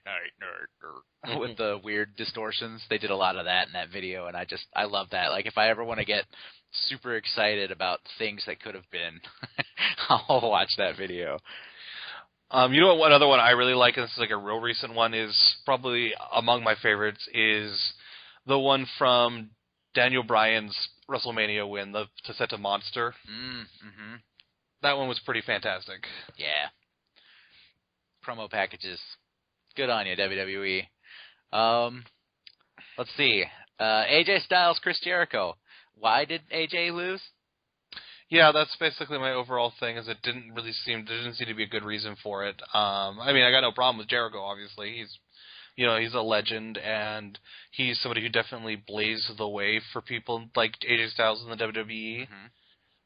with the weird distortions. They did a lot of that in that video, and I love that. Like, if I ever want to get super excited about things that could have been, I'll watch that video. You know what other one I really like, and this is like a real recent one, is probably among my favorites, is the one from Daniel Bryan's WrestleMania win, the Taseta Monster. Mm-hmm. That one was pretty fantastic. Yeah. Promo packages. Good on you, WWE. Let's see. AJ Styles, Chris Jericho. Why did AJ lose? Yeah, that's basically my overall thing. Is there didn't seem to be a good reason for it. I mean, I got no problem with Jericho. Obviously, he's a legend, and he's somebody who definitely blazed the way for people like AJ Styles in the WWE. Mm-hmm.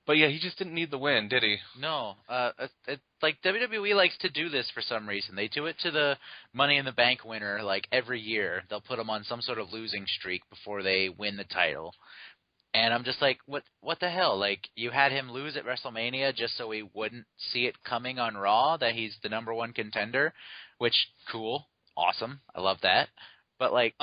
But yeah, he just didn't need the win, did he? No. Like WWE likes to do this for some reason. They do it to the Money in the Bank winner like every year. They'll put him on some sort of losing streak before they win the title. And I'm just like, what the hell? Like, you had him lose at WrestleMania just so we wouldn't see it coming on Raw that he's the number one contender, which, cool, awesome, I love that. But, like,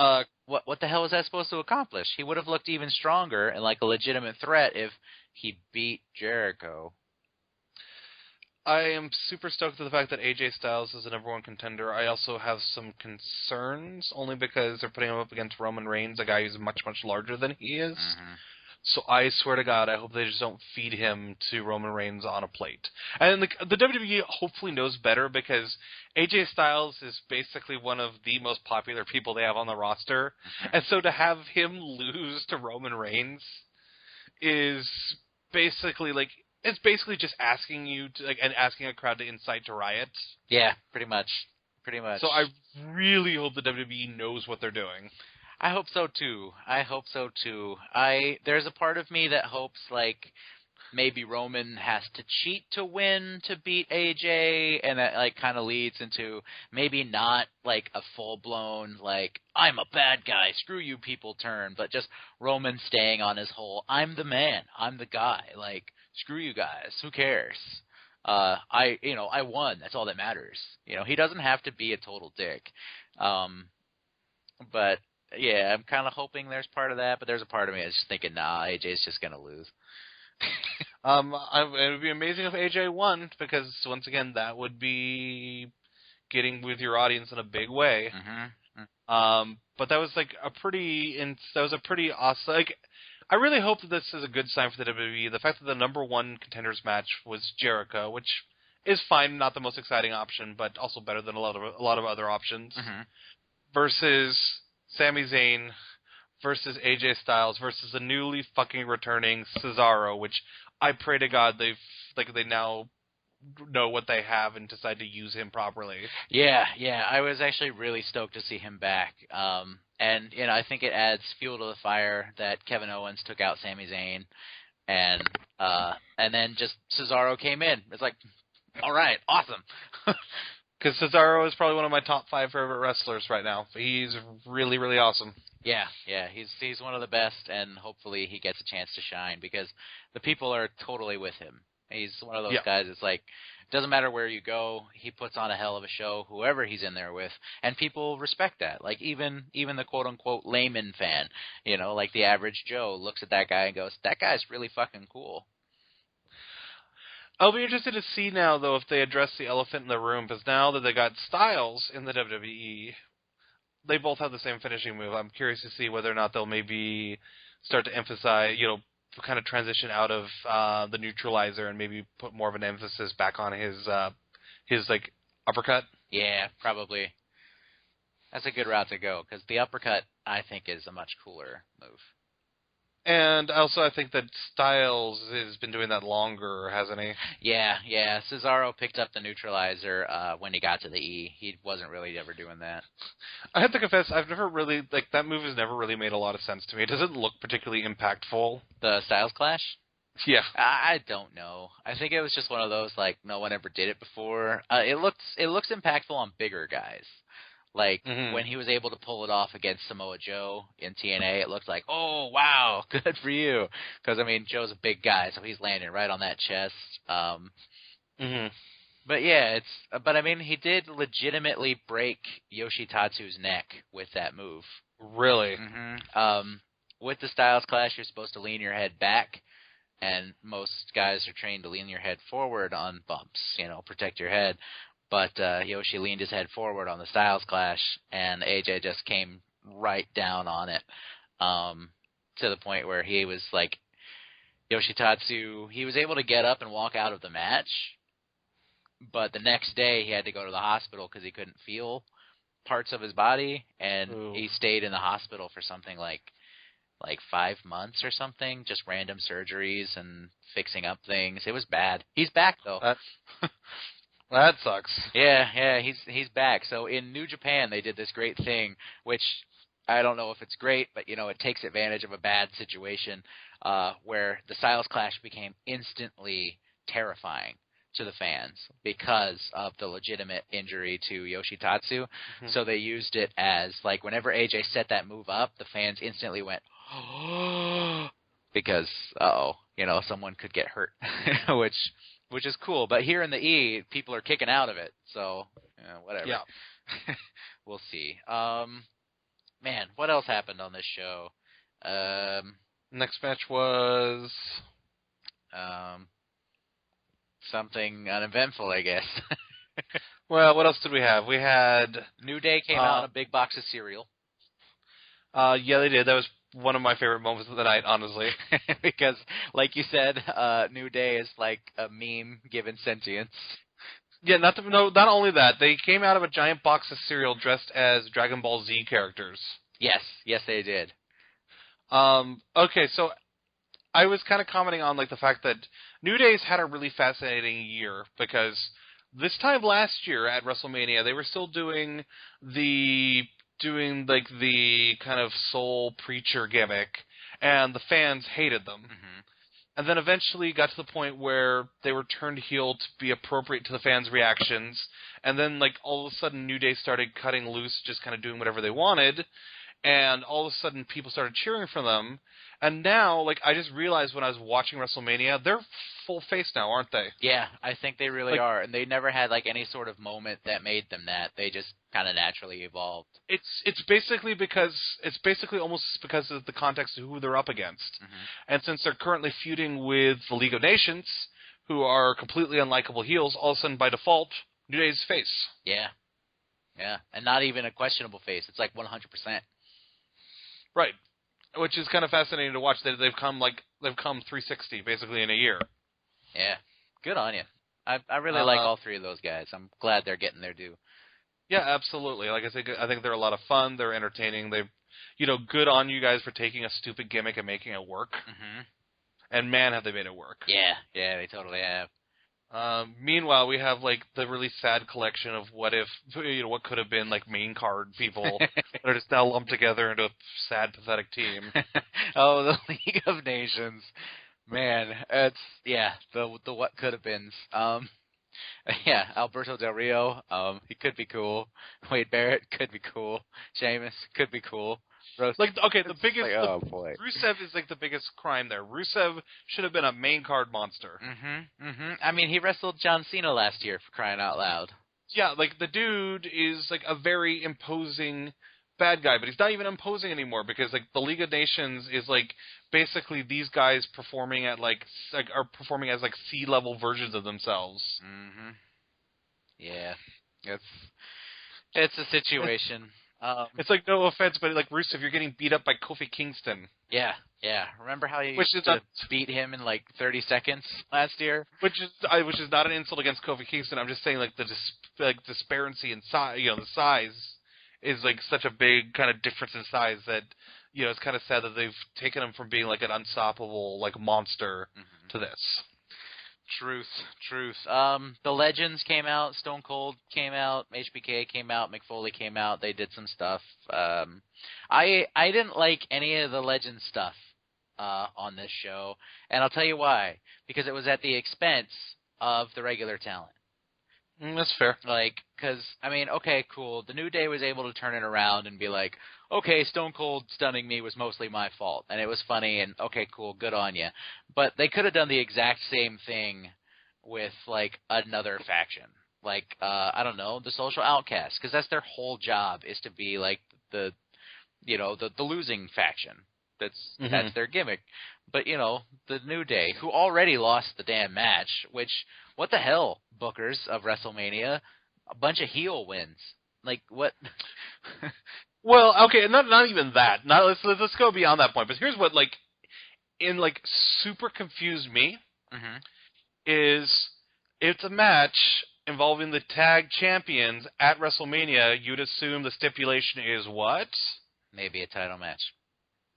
what the hell was that supposed to accomplish? He would have looked even stronger and like a legitimate threat if he beat Jericho. I am super stoked with the fact that AJ Styles is the number one contender. I also have some concerns, only because they're putting him up against Roman Reigns, a guy who's much, much larger than he is. Mm-hmm. So I swear to God, I hope they just don't feed him to Roman Reigns on a plate. And the WWE hopefully knows better, because AJ Styles is basically one of the most popular people they have on the roster. Mm-hmm. And so to have him lose to Roman Reigns is basically like, it's basically just asking you to, like, and asking a crowd to incite to riot. Yeah, pretty much. Pretty much. So I really hope the WWE knows what they're doing. I hope so too. There's a part of me that hopes like maybe Roman has to cheat to win to beat AJ, and that like kind of leads into maybe not like a full-blown like I'm a bad guy, screw you people turn, but just Roman staying on his whole I'm the man, I'm the guy, like screw you guys, who cares? I won, that's all that matters. He doesn't have to be a total dick. But yeah, I'm kind of hoping there's part of that, but there's a part of me that's just thinking, nah, AJ's just going to lose. It would be amazing if AJ won, because once again, that would be getting with your audience in a big way. Mm-hmm. But that was like a pretty awesome. Like, I really hope that this is a good sign for the WWE. The fact that the number one contenders match was Jericho, which is fine, not the most exciting option, but also better than a lot of other options. Mm-hmm. Versus Sami Zayn versus AJ Styles versus the newly fucking returning Cesaro, which I pray to God they now know what they have and decide to use him properly. Yeah, I was actually really stoked to see him back. And I think it adds fuel to the fire that Kevin Owens took out Sami Zayn, and then just Cesaro came in. It's like, all right, awesome. Because Cesaro is probably one of my top 5 favorite wrestlers right now. He's really, really awesome. Yeah, he's one of the best, and hopefully he gets a chance to shine, because the people are totally with him. He's one of those guys. It's like, doesn't matter where you go, he puts on a hell of a show, whoever he's in there with, and people respect that. Like even the quote unquote layman fan, like the average Joe looks at that guy and goes, that guy's really fucking cool. I'll be interested to see now, though, if they address the elephant in the room, because now that they got Styles in the WWE, they both have the same finishing move. I'm curious to see whether or not they'll maybe start to emphasize, kind of transition out of the neutralizer and maybe put more of an emphasis back on his like uppercut. Yeah, probably. That's a good route to go, because the uppercut, I think, is a much cooler move. And also, I think that Styles has been doing that longer, hasn't he? Yeah. Cesaro picked up the neutralizer when he got to the E. He wasn't really ever doing that. I have to confess, I've never really, that move has never really made a lot of sense to me. It doesn't look particularly impactful. The Styles Clash? Yeah. I don't know. I think it was just one of those, no one ever did it before. It looks impactful on bigger guys. When he was able to pull it off against Samoa Joe in TNA, it looked like, oh, wow, good for you. Because, Joe's a big guy, so he's landing right on that chest. But, yeah, he did legitimately break Yoshitatsu's neck with that move. Really? With the Styles Clash, you're supposed to lean your head back, and most guys are trained to lean your head forward on bumps, protect your head. But Yoshi leaned his head forward on the Styles Clash, and AJ just came right down on it to the point where he was Yoshitatsu, he was able to get up and walk out of the match, but the next day he had to go to the hospital because he couldn't feel parts of his body, and he stayed in the hospital for something like 5 months or something, just random surgeries and fixing up things. It was bad. He's back, though. That sucks. Yeah, he's back. So in New Japan, they did this great thing, which I don't know if it's great, but it takes advantage of a bad situation, where the Styles Clash became instantly terrifying to the fans because of the legitimate injury to Yoshitatsu. So they used it as whenever AJ set that move up, the fans instantly went, oh, because someone could get hurt, which is cool. But here in the E, people are kicking out of it, so whatever. Yeah. We'll see. Man, what else happened on this show? Next match was something uneventful, I guess. Well, what else did we have? We had New Day came out in a big box of cereal. Yeah, they did. That was one of my favorite moments of the night, honestly. Because, like you said, New Day is like a meme given sentience. Yeah, not only that. They came out of a giant box of cereal dressed as Dragon Ball Z characters. Yes, they did. Okay, so I was kind of commenting on the fact that New Day's had a really fascinating year, because this time last year at WrestleMania, they were still doing the kind of soul preacher gimmick, and the fans hated them. And then eventually got to the point where they were turned heel to be appropriate to the fans' reactions, and then all of a sudden New Day started cutting loose, just kind of doing whatever they wanted, and all of a sudden people started cheering for them. And now, I just realized when I was watching WrestleMania, they're full face now, aren't they? Yeah, I think they really are. And they never had, any sort of moment that made them that. They just kind of naturally evolved. It's basically almost because of the context of who they're up against. And since they're currently feuding with the League of Nations, who are completely unlikable heels, all of a sudden, by default, New Day's face. Yeah. And not even a questionable face. It's 100%. Right. Which is kind of fascinating to watch. They've come 360 basically in a year. Yeah, good on you. I really like all three of those guys. I'm glad they're getting their due. Yeah, absolutely. Like I said, I think they're a lot of fun. They're entertaining. Good on you guys for taking a stupid gimmick and making it work. And man, have they made it work. Yeah, they totally have. Meanwhile, we have the really sad collection of what could have been main card people that are just now lumped together into a sad, pathetic team. Oh, the League of Nations, man, it's the what could have beens. Alberto Del Rio, he could be cool. Wade Barrett could be cool. Sheamus could be cool. The biggest. Oh boy, Rusev is the biggest crime there. Rusev should have been a main card monster. He wrestled John Cena last year, for crying out loud. Yeah, the dude is a very imposing bad guy, but he's not even imposing anymore, because the League of Nations is basically these guys performing at are performing as C-level versions of themselves. Yeah, it's a situation. It's no offense, but Rusev, you're getting beat up by Kofi Kingston. Yeah. Remember how you used to beat him in 30 seconds last year? Which is not an insult against Kofi Kingston. I'm just saying the disparity in size, the size is such a big kind of difference in size that it's kind of sad that they've taken him from being like an unstoppable like monster to this. Truth. The Legends came out, Stone Cold came out, HBK came out, McFoley came out. They did some stuff. I didn't like any of the Legends stuff on this show, and I'll tell you why. Because it was at the expense of the regular talent. That's fair. Because, I mean, okay, cool. The New Day was able to turn it around and be like, okay, Stone Cold stunning me was mostly my fault. And it was funny, and okay, cool, good on you. But they could have done the exact same thing with, another faction. I don't know, the Social Outcasts. Because that's their whole job, is to be, the losing faction. That's their gimmick. But, the New Day, who already lost the damn match, which, what the hell, bookers of WrestleMania? A bunch of heel wins. What? Well, okay, not even that. Let's go beyond that point. But here's what, super confused me, is it's a match involving the tag champions at WrestleMania. You'd assume the stipulation is what? Maybe a title match.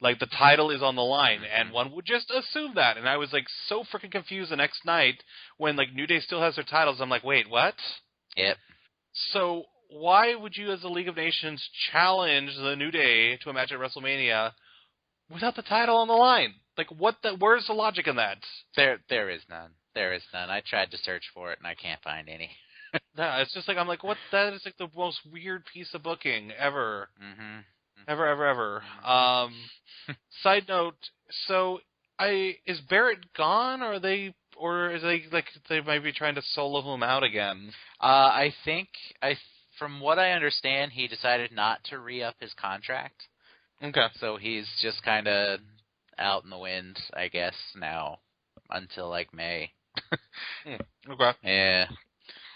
The title is on the line, and one would just assume that. And I was, so freaking confused the next night when, New Day still has their titles. I'm like, wait, what? Yep. So why would you, as the League of Nations, challenge the New Day to a match at WrestleMania without the title on the line? Where's the logic in that? There is none. There is none. I tried to search for it, and I can't find any. No, it's just I'm like, what? That is, the most weird piece of booking ever. Ever. Side note, so is Barrett gone, or is they might be trying to solo him out again? I think from what I understand, he decided not to re-up his contract. Okay. So he's just kind of out in the wind, I guess, now until May. Okay. Yeah.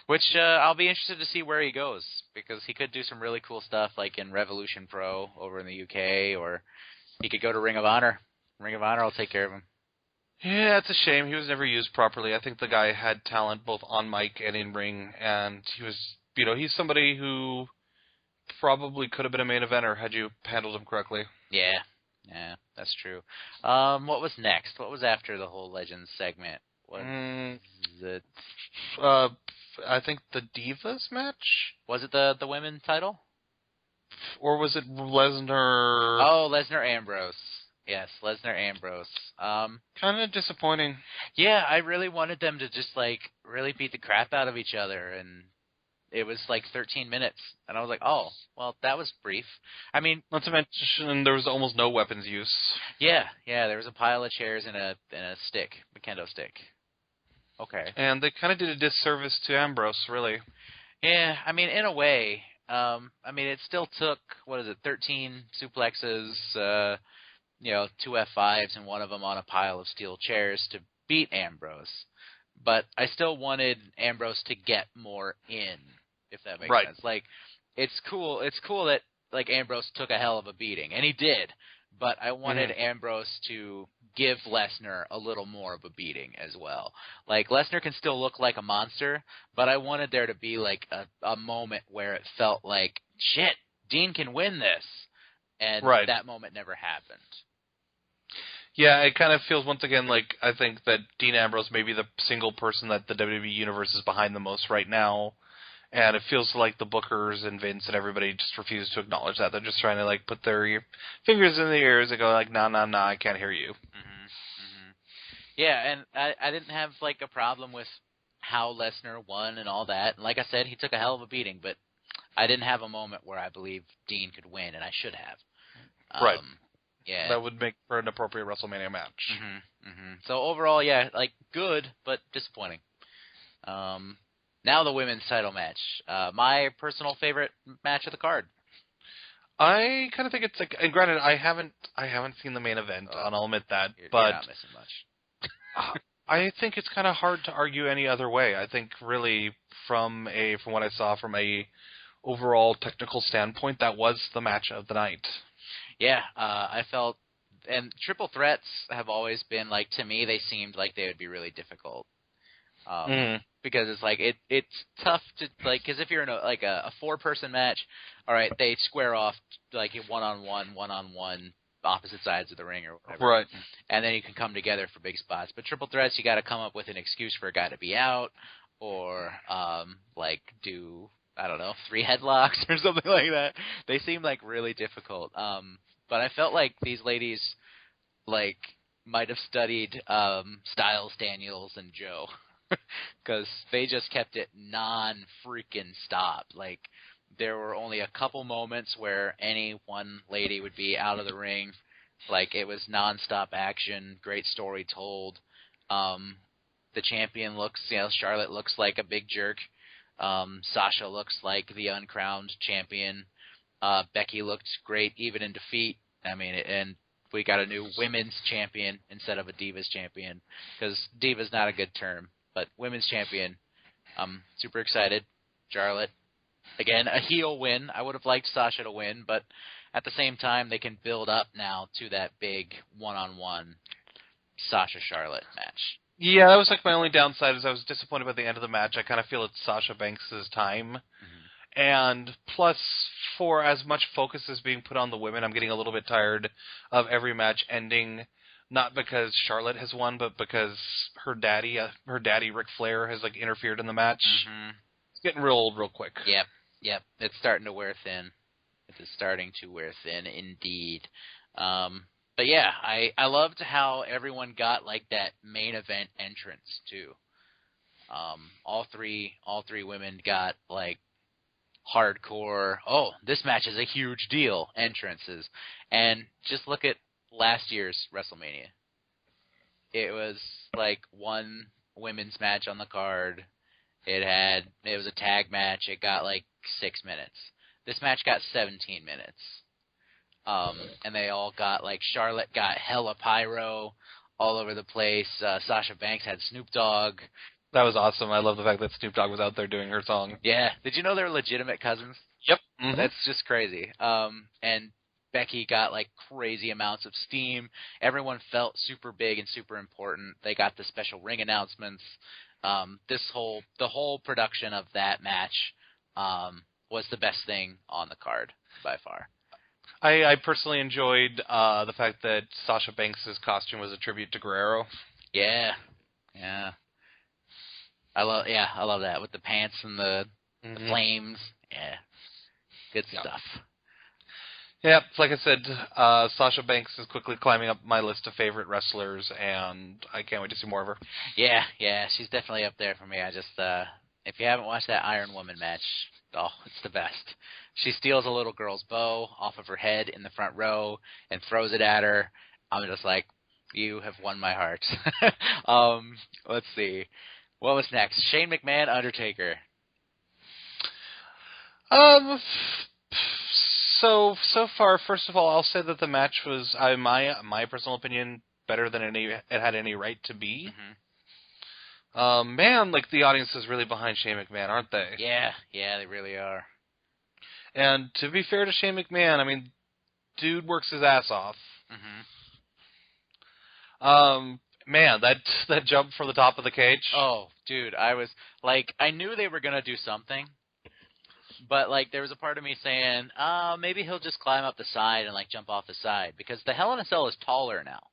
Which I'll be interested to see where he goes, because he could do some really cool stuff in Revolution Pro over in the UK, or he could go to Ring of Honor. Ring of Honor will take care of him. Yeah, it's a shame. He was never used properly. I think the guy had talent both on mic and in ring, and he was, he's somebody who probably could have been a main eventer had you handled him correctly. Yeah, that's true. What was next? What was after the whole Legends segment? What was it? I think the Divas match? Was it the women's title? Or was it Lesnar? Oh, Lesnar-Ambrose. Yes, Lesnar-Ambrose. Kind of disappointing. Yeah, I really wanted them to just, really beat the crap out of each other, and it was, 13 minutes. And I was like, oh, well, that was brief. I mean... Not to mention, there was almost no weapons use. Yeah, there was a pile of chairs and a stick, a kendo stick. Okay. And they kind of did a disservice to Ambrose, really. Yeah, I mean, in a way. It still took, 13 suplexes, 2 F5s, and one of them on a pile of steel chairs to beat Ambrose. But I still wanted Ambrose to get more in, if that makes sense. It's cool that, Ambrose took a hell of a beating, and he did. But I wanted Ambrose to give Lesnar a little more of a beating as well. Lesnar can still look like a monster, but I wanted there to be, a moment where it felt like, shit, Dean can win this. And that moment never happened. Yeah, it kind of feels, once again, I think that Dean Ambrose may be the single person that the WWE Universe is behind the most right now. And it feels like the bookers and Vince and everybody just refuse to acknowledge that. They're just trying to, put their fingers in the ears and go, nah, I can't hear you. Yeah, and I didn't have, a problem with how Lesnar won and all that. And like I said, he took a hell of a beating, but I didn't have a moment where I believed Dean could win, and I should have. Right. Yeah. That would make for an appropriate WrestleMania match. So overall, yeah, good, but disappointing. Now the women's title match. My personal favorite match of the card. I kind of think it's and granted, I haven't seen the main event, and I'll admit that, but you're not missing much. I think it's kind of hard to argue any other way. I think really from what I saw from a overall technical standpoint, that was the match of the night. Yeah, I felt, and triple threats have always been to me, they seemed like they would be really difficult. Because it's it's tough to because if you're in a 4-person match, all right, they square off one on one, opposite sides of the ring or whatever. Right. And then you can come together for big spots. But triple threats, you got to come up with an excuse for a guy to be out, or like do, I don't know, 3 headlocks or something like that. They seem like really difficult. But I felt like these ladies like might have studied Styles, Daniels, and Joe, because they just kept it non-freaking stop. Like, there were only a couple moments where any one lady would be out of the ring. Like, it was non-stop action, great story told. The champion looks, Charlotte looks like a big jerk. Sasha looks like the uncrowned champion. Becky looked great even in defeat. I mean, and we got a new women's champion instead of a divas champion, because diva's not a good term, but women's champion. I'm super excited. Charlotte, again, a heel win. I would have liked Sasha to win, but at the same time, they can build up now to that big one-on-one Sasha-Charlotte match. Yeah, that was like my only downside, is I was disappointed by the end of the match. I kind of feel it's Sasha Banks' time. Mm-hmm. And plus, for as much focus as being put on the women, I'm getting a little bit tired of every match ending, not because Charlotte has won, but because her daddy Ric Flair, has like interfered in the match. Mm-hmm. It's getting real old real quick. Yep. It's starting to wear thin. It is starting to wear thin indeed. But yeah, I loved how everyone got like that main event entrance too. All three women got like hardcore, oh, this match is a huge deal entrances. And just look at last year's WrestleMania. It was like one women's match on the card. It was a tag match. It got like 6 minutes. This match got 17 minutes. And they all got, like, Charlotte got hella pyro all over the place. Sasha Banks had Snoop Dogg. That was awesome. I love the fact that Snoop Dogg was out there doing her song. Yeah. Did you know they're legitimate cousins? Yep. Mm-hmm. That's just crazy. And Becky got, like, crazy amounts of steam. Everyone felt super big and super important. They got the special ring announcements. The whole production of that match was the best thing on the card by far. I personally enjoyed the fact that Sasha Banks' costume was a tribute to Guerrero. Yeah. I love that with the pants and the flames. Yeah, good stuff. Yeah, like I said, Sasha Banks is quickly climbing up my list of favorite wrestlers, and I can't wait to see more of her. Yeah, she's definitely up there for me. I just, if you haven't watched that Iron Woman match, oh, it's the best. She steals a little girl's bow off of her head in the front row and throws it at her. I'm just like, you have won my heart. Let's see. What was next? Shane McMahon, Undertaker. So far, first of all, I'll say that the match was, in my personal opinion, better than it had any right to be. Mm-hmm. Man, like, the audience is really behind Shane McMahon, aren't they? Yeah, they really are. And to be fair to Shane McMahon, I mean, dude works his ass off. Mm-hmm. Man, that jump from the top of the cage. Oh, dude, I knew they were gonna do something, but like there was a part of me saying, maybe he'll just climb up the side and like jump off the side, because the Hell in a Cell is taller now.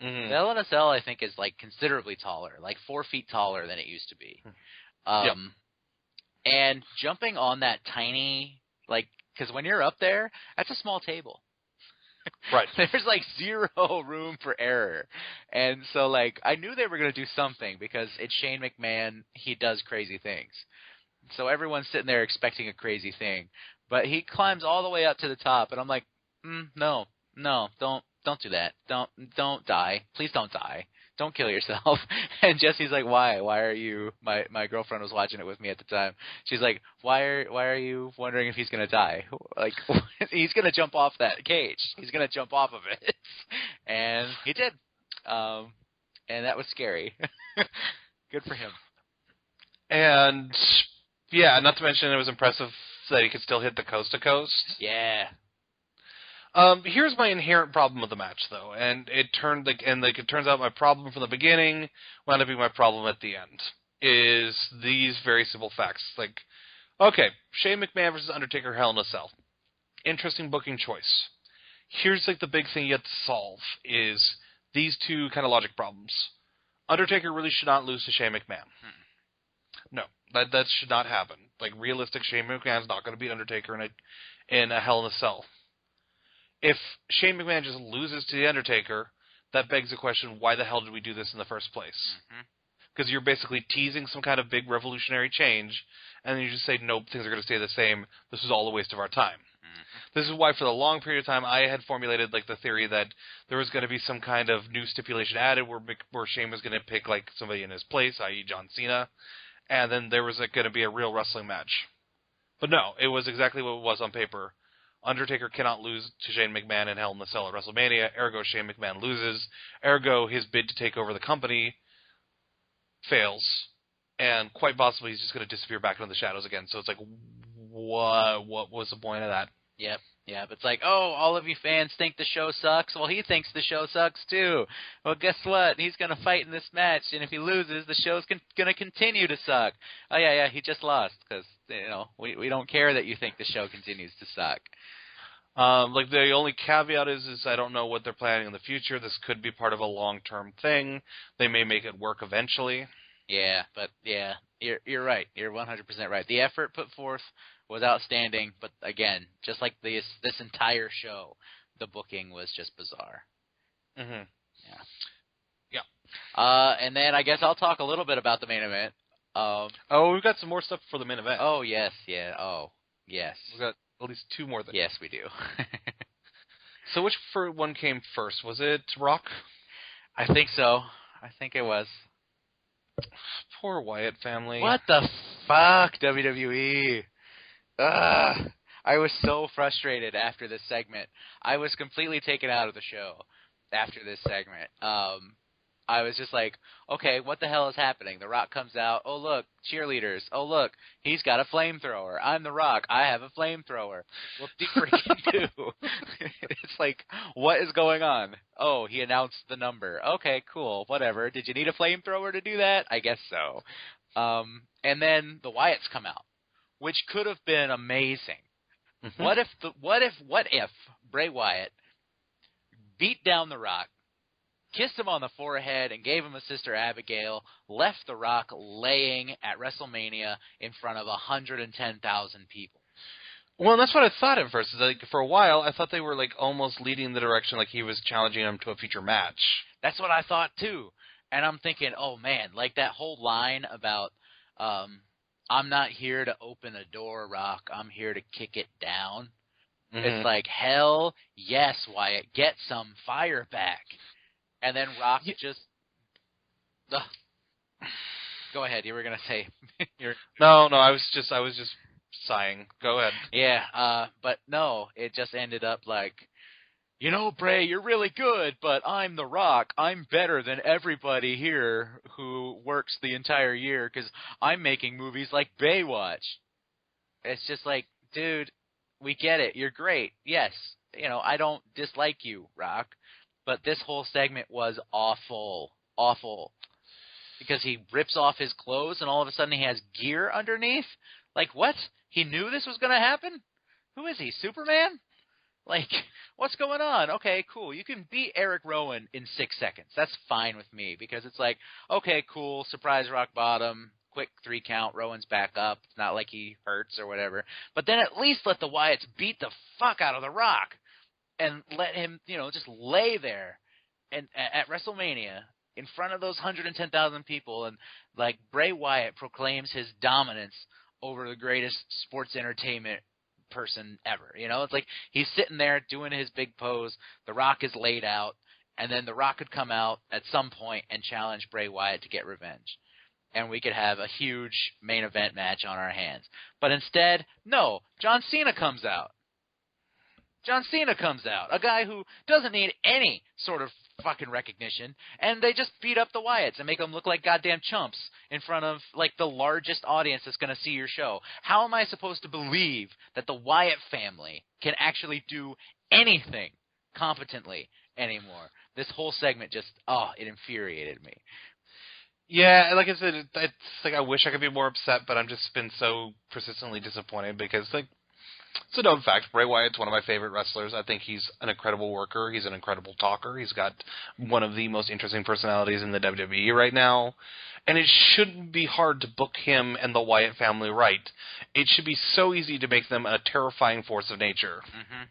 Mm-hmm. The Hell in a Cell, I think, is like considerably taller, like 4 feet taller than it used to be. Yep. And jumping on that tiny, like, because when you're up there, that's a small table. Right. There's like zero room for error. And so like I knew they were going to do something, because it's Shane McMahon. He does crazy things. So everyone's sitting there expecting a crazy thing. But he climbs all the way up to the top, and I'm like, no, don't do that. Don't die. Please don't die. Don't kill yourself. And Jesse's like, why? Why are you? My girlfriend was watching it with me at the time. She's like, why are you wondering if he's gonna die? Like, he's gonna jump off that cage. He's gonna jump off of it, and he did. And that was scary. Good for him. And yeah, not to mention it was impressive that he could still hit the coast to coast. Yeah. Here's my inherent problem with the match, though, and it turns out my problem from the beginning wound up being my problem at the end. Is these very simple facts? Like, okay, Shane McMahon versus Undertaker, Hell in a Cell. Interesting booking choice. here's like the big thing you have to solve is these two kind of logic problems. Undertaker really should not lose to Shane McMahon. No, that should not happen. Like, realistic, Shane McMahon's not going to beat Undertaker in a Hell in a Cell. If Shane McMahon just loses to The Undertaker, that begs the question, why the hell did we do this in the first place? Because you're basically teasing some kind of big revolutionary change, and then you just say, nope, things are going to stay the same. This is all a waste of our time. This is why, for the long period of time, I had formulated like the theory that there was going to be some kind of new stipulation added where Shane was going to pick like somebody in his place, i.e. John Cena, and then there was going to be a real wrestling match. But no, it was exactly what it was on paper. Undertaker cannot lose to Shane McMahon in Hell in the Cell at WrestleMania, ergo Shane McMahon loses, ergo his bid to take over the company fails, and quite possibly he's just going to disappear back into the shadows again. So it's like, what was the point of that? Yep. It's like, oh, all of you fans think the show sucks. Well, he thinks the show sucks too. Well, guess what? He's going to fight in this match, and if he loses, the show's going to continue to suck. Oh, yeah, he just lost because, we don't care that you think the show continues to suck. Like, the only caveat is I don't know what they're planning in the future. This could be part of a long-term thing. They may make it work eventually. Yeah, but yeah, you're right. You're 100% right. The effort put forth was outstanding, but again, just like this entire show, the booking was just bizarre. Mm-hmm. Yeah. And then I guess I'll talk a little bit about the main event. We've got some more stuff for the main event. Oh, yes, yeah. Oh, yes. We've got at least two more things. Yes, we do. So which one came first? Was it Rock? I think so. I think it was. Poor Wyatt family. What the fuck, WWE? Ugh. I was so frustrated after this segment. I was completely taken out of the show after this segment. I was just like, okay, what the hell is happening? The Rock comes out. Oh, look, cheerleaders. Oh, look, he's got a flamethrower. I'm The Rock. I have a flamethrower. Whoop-de-freaking do. It's like, what is going on? Oh, he announced the number. Okay, cool, whatever. Did you need a flamethrower to do that? I guess so. And then the Wyatts come out, which could have been amazing. Mm-hmm. What if Bray Wyatt beat down The Rock, kissed him on the forehead and gave him a Sister Abigail, left The Rock laying at WrestleMania in front of 110,000 people? Well, that's what I thought at first. Like, for a while, I thought they were like almost leading the direction like he was challenging him to a future match. That's what I thought too. And I'm thinking, oh man, like that whole line about I'm not here to open a door, Rock. I'm here to kick it down. Mm-hmm. It's like, hell yes, Wyatt. Get some fire back. And then Rock just... Go ahead. You were going to say... No, I was just sighing. Go ahead. Yeah, but no, it just ended up like, Bray, you're really good, but I'm The Rock. I'm better than everybody here who works the entire year because I'm making movies like Baywatch. It's just like, dude, we get it. You're great. Yes, I don't dislike you, Rock. But this whole segment was awful. Because he rips off his clothes and all of a sudden he has gear underneath? Like, what? He knew this was going to happen? Who is he, Superman? Like, what's going on? Okay, cool. You can beat Eric Rowan in 6 seconds. That's fine with me because it's like, okay, cool, surprise rock bottom, quick 3 count, Rowan's back up. It's not like he hurts or whatever. But then at least let the Wyatts beat the fuck out of The Rock. And let him, just lay there and at WrestleMania in front of those 110,000 people, and like Bray Wyatt proclaims his dominance over the greatest sports entertainment person ever. It's like he's sitting there doing his big pose. The Rock is laid out, and then The Rock could come out at some point and challenge Bray Wyatt to get revenge. And we could have a huge main event match on our hands. But instead, no, John Cena comes out. A guy who doesn't need any sort of fucking recognition, and they just beat up the Wyatts and make them look like goddamn chumps in front of, like, the largest audience that's going to see your show. How am I supposed to believe that the Wyatt family can actually do anything competently anymore? This whole segment just, it infuriated me. Yeah, like I said, it's like I wish I could be more upset, but I'm just been so persistently disappointed because, like, It's a known fact. Bray Wyatt's one of my favorite wrestlers. I think he's an incredible worker. He's an incredible talker. He's got one of the most interesting personalities in the WWE right now. And it shouldn't be hard to book him and the Wyatt family right. It should be so easy to make them a terrifying force of nature. Mm-hmm.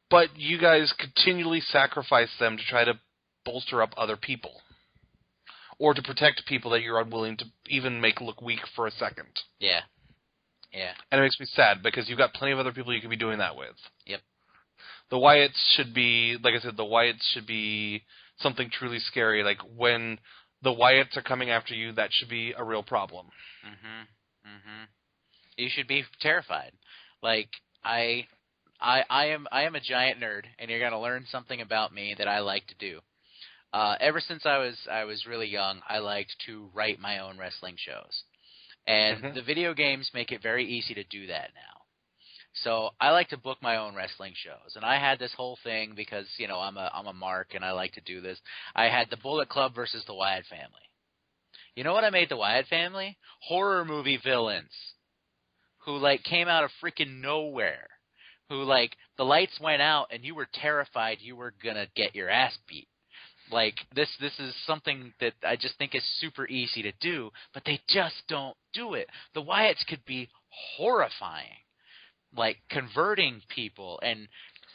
But you guys continually sacrifice them to try to bolster up other people. Or to protect people that you're unwilling to even make look weak for a second. Yeah. Yeah. And it makes me sad, because you've got plenty of other people you could be doing that with. Yep. The Wyatts should be, like I said, the Wyatts should be something truly scary. Like, when the Wyatts are coming after you, that should be a real problem. Mm-hmm. Mm-hmm. You should be terrified. Like, I am a giant nerd, and you're gonna learn something about me that I like to do. Ever since I was really young, I liked to write my own wrestling shows. And the video games make it very easy to do that now. So I like to book my own wrestling shows. And I had this whole thing because, you know, I'm a mark and I like to do this. I had the Bullet Club versus the Wyatt family. You know what I made the Wyatt family? Horror movie villains who, like, came out of freaking nowhere. Who, like, the lights went out and you were terrified you were going to get your ass beat. Like, this is something that I just think is super easy to do, but they just don't do it. The Wyatts could be horrifying, like converting people and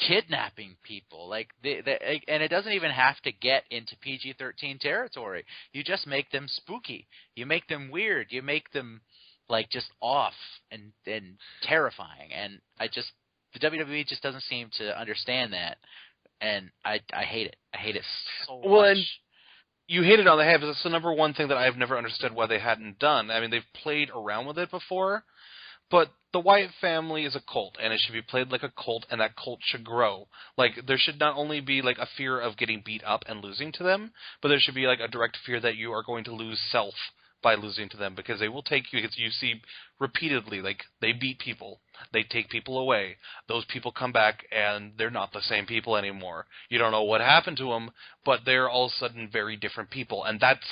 kidnapping people. Like, and it doesn't even have to get into PG-13 territory. You just make them spooky. You make them weird. You make them, like, just off and terrifying. And the WWE just doesn't seem to understand that. And I hate it. I hate it so much. And you hate it on the head, because it's the number one thing that I've never understood why they hadn't done. I mean, they've played around with it before, but the Wyatt family is a cult, and it should be played like a cult, and that cult should grow. Like, there should not only be, like, a fear of getting beat up and losing to them, but there should be, like, a direct fear that you are going to lose self by losing to them, because they will take you, because you see repeatedly, like, they beat people, they take people away, those people come back, and they're not the same people anymore. You don't know what happened to them, but they're all of a sudden very different people, and that's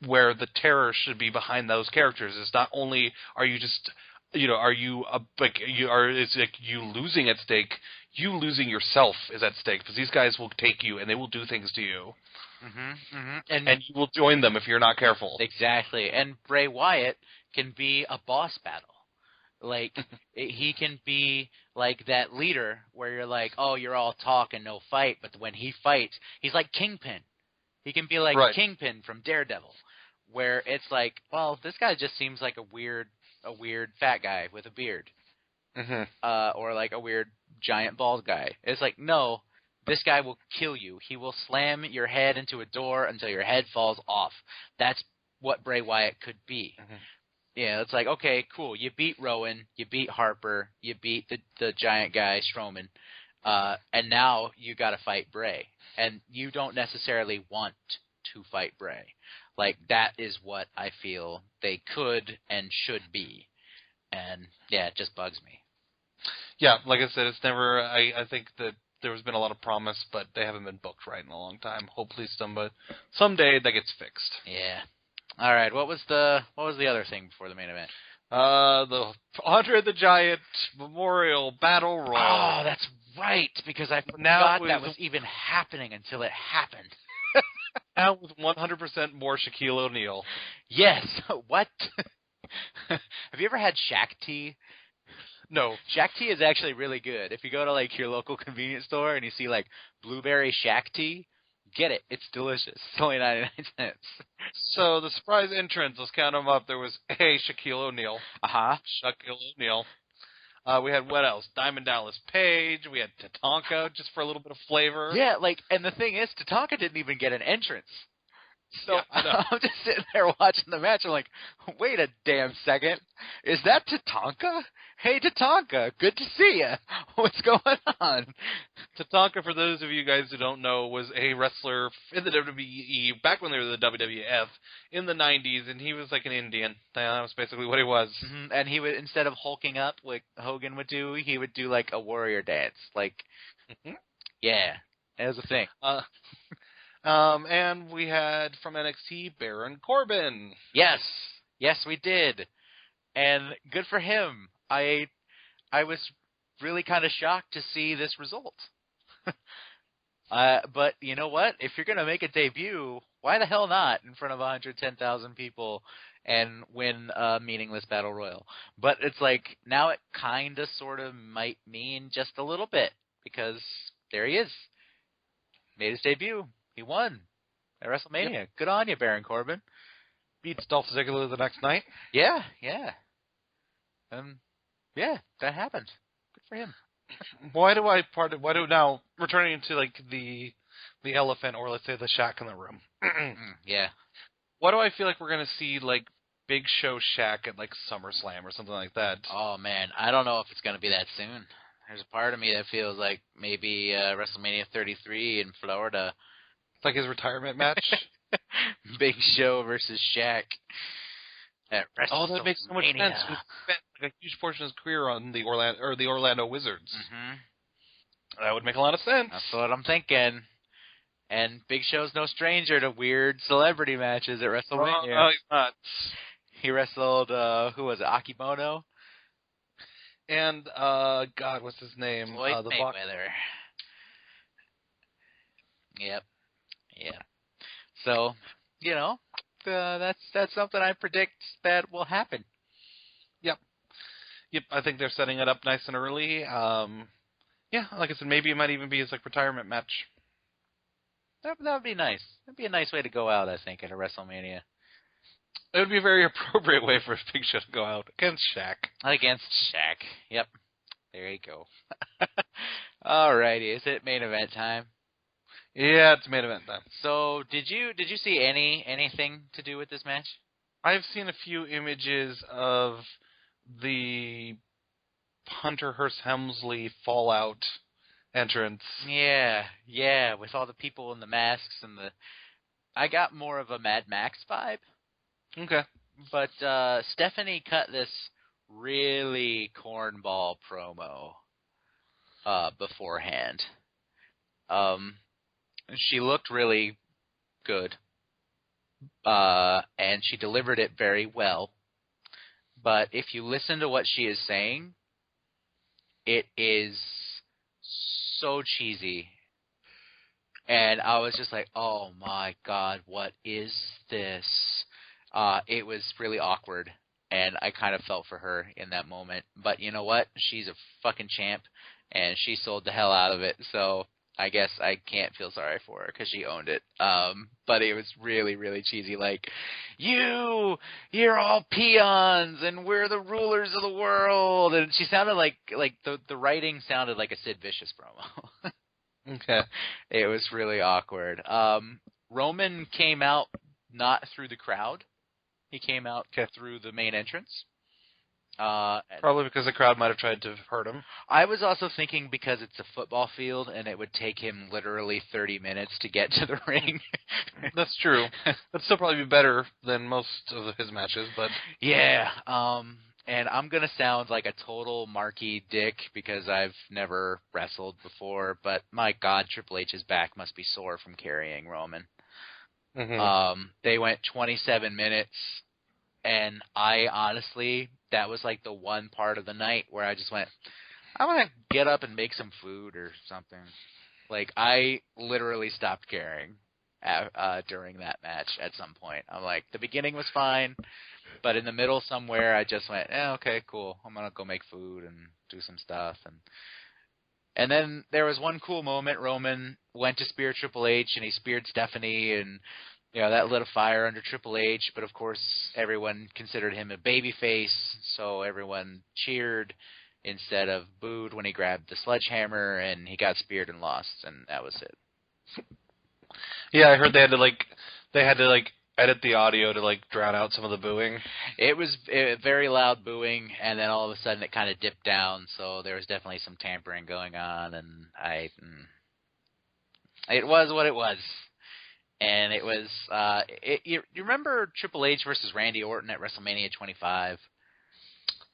where the terror should be behind those characters. Is not only are you just, you know, are you it's like you losing at stake, you losing yourself is at stake, because these guys will take you and they will do things to you. Mm-hmm, mm-hmm. And you will join them if you're not careful. Exactly. And Bray Wyatt can be a boss battle. Like, he can be like that leader where you're like, oh, you're all talk and no fight. But when he fights, he's like Kingpin. He can be like Kingpin from Daredevil, where it's like, well, this guy just seems like a weird fat guy with a beard. Mm-hmm. Or like a weird giant bald guy. It's like, no. This guy will kill you. He will slam your head into a door until your head falls off. That's what Bray Wyatt could be. Mm-hmm. Yeah, it's like, okay, cool. You beat Rowan. You beat Harper. You beat the giant guy, Strowman. And now you got to fight Bray. And you don't necessarily want to fight Bray. Like, that is what I feel they could and should be. And, yeah, it just bugs me. Yeah, like I said, it's never – I think that there's been a lot of promise, but they haven't been booked right in a long time. Hopefully someday that gets fixed. Yeah. All right. What was the other thing before the main event? The Andre the Giant Memorial Battle Royal. Oh, that's right, because I forgot that was even happening until it happened. Now with 100% more Shaquille O'Neal. Yes. What? Have you ever had Shaq tea? No. Shaq tea is actually really good. If you go to, like, your local convenience store and you see, like, blueberry Shaq tea, get it. It's delicious. It's only 99 cents. So the surprise entrants, let's count them up. There was Shaquille O'Neal. Uh-huh. Shaquille O'Neal. We had what else? Diamond Dallas Page. We had Tatanka, just for a little bit of flavor. Yeah, like, and the thing is, Tatanka didn't even get an entrance. So yeah, I'm just sitting there watching the match. I'm like, wait a damn second. Is that Tatanka? Hey, Tatanka, good to see you. What's going on? Tatanka, for those of you guys who don't know, was a wrestler in the WWE back when they were the WWF in the 90s, and he was like an Indian. That was basically what he was. Mm-hmm. And he would, instead of hulking up like Hogan would do, he would do like a warrior dance. Like, yeah, that was a thing. And we had from NXT, Baron Corbin. Yes, we did, and good for him. I I was really kind of shocked to see this result. But you know what? If you're going to make a debut, why the hell not in front of 110,000 people and win a meaningless battle royal? But it's like now it kind of sort of might mean just a little bit because there he is. Made his debut. He won at WrestleMania. Yep. Good on you, Baron Corbin. Beats Dolph Ziggler the next night. Yeah. Yeah, that happened. Good for him. Why do now, returning to like the elephant, or let's say the Shaq in the room? Yeah. Why do I feel like we're gonna see like Big Show Shaq at like SummerSlam or something like that? Oh man, I don't know if it's gonna be that soon. There's a part of me that feels like maybe WrestleMania 33 in Florida. It's like his retirement match. Big Show versus Shaq at WrestleMania. Oh, that makes so much sense. He spent like a huge portion of his career on the Orlando Wizards. Mm-hmm. That would make a lot of sense. That's what I'm thinking. And Big Show's no stranger to weird celebrity matches at WrestleMania. Oh, he's not. He wrestled, who was it, Akebono? And, God, what's his name? Floyd The Mayweather. Yep. So, you know, that's something I predict that will happen. Yep, I think they're setting it up nice and early. Yeah, like I said, maybe it might even be his like retirement match. That would be nice. That'd be a nice way to go out, I think, at a WrestleMania. It would be a very appropriate way for Big Show to go out against Shaq. Against Shaq. Yep. There you go. Alrighty, is it main event time? Yeah, it's main event time. So, did you see anything to do with this match? I've seen a few images of the Hunter Hearst Helmsley Fallout entrance. Yeah, with all the people in the masks and I got more of a Mad Max vibe. Okay. But Stephanie cut this really cornball promo beforehand. She looked really good. And she delivered it very well. But if you listen to what she is saying, it is so cheesy. And I was just like, oh my God, what is this? It was really awkward. And I kind of felt for her in that moment. But you know what? She's a fucking champ. And she sold the hell out of it. So I guess I can't feel sorry for her because she owned it. But it was really, really cheesy. Like, you're all peons, and we're the rulers of the world. And she sounded like the writing sounded like a Sid Vicious promo. Okay. It was really awkward. Roman came out not through the crowd. He came out through the main entrance. Probably because the crowd might have tried to hurt him. I was also thinking because it's a football field and it would take him literally 30 minutes to get to the ring. That's true. That'd still probably be better than most of his matches, but... Yeah, and I'm going to sound like a total marquee dick because I've never wrestled before, but my God, Triple H's back must be sore from carrying Roman. Mm-hmm. They went 27 minutes, and I honestly... that was like the one part of the night where I just went, I want to get up and make some food or something. Like, I literally stopped caring during that match at some point. I'm like, the beginning was fine, but in the middle somewhere I just went, okay, cool. I'm going to go make food and do some stuff. And then there was one cool moment. Roman went to spear Triple H, and he speared Stephanie, and you know, that lit a fire under Triple H, but of course everyone considered him a babyface, so everyone cheered instead of booed when he grabbed the sledgehammer, and he got speared and lost, and that was it. Yeah, I heard they had to edit the audio to drown out some of the booing. It was very loud booing, and then all of a sudden it kind of dipped down, so there was definitely some tampering going on, and it was what it was. And it was, you remember Triple H versus Randy Orton at WrestleMania 25?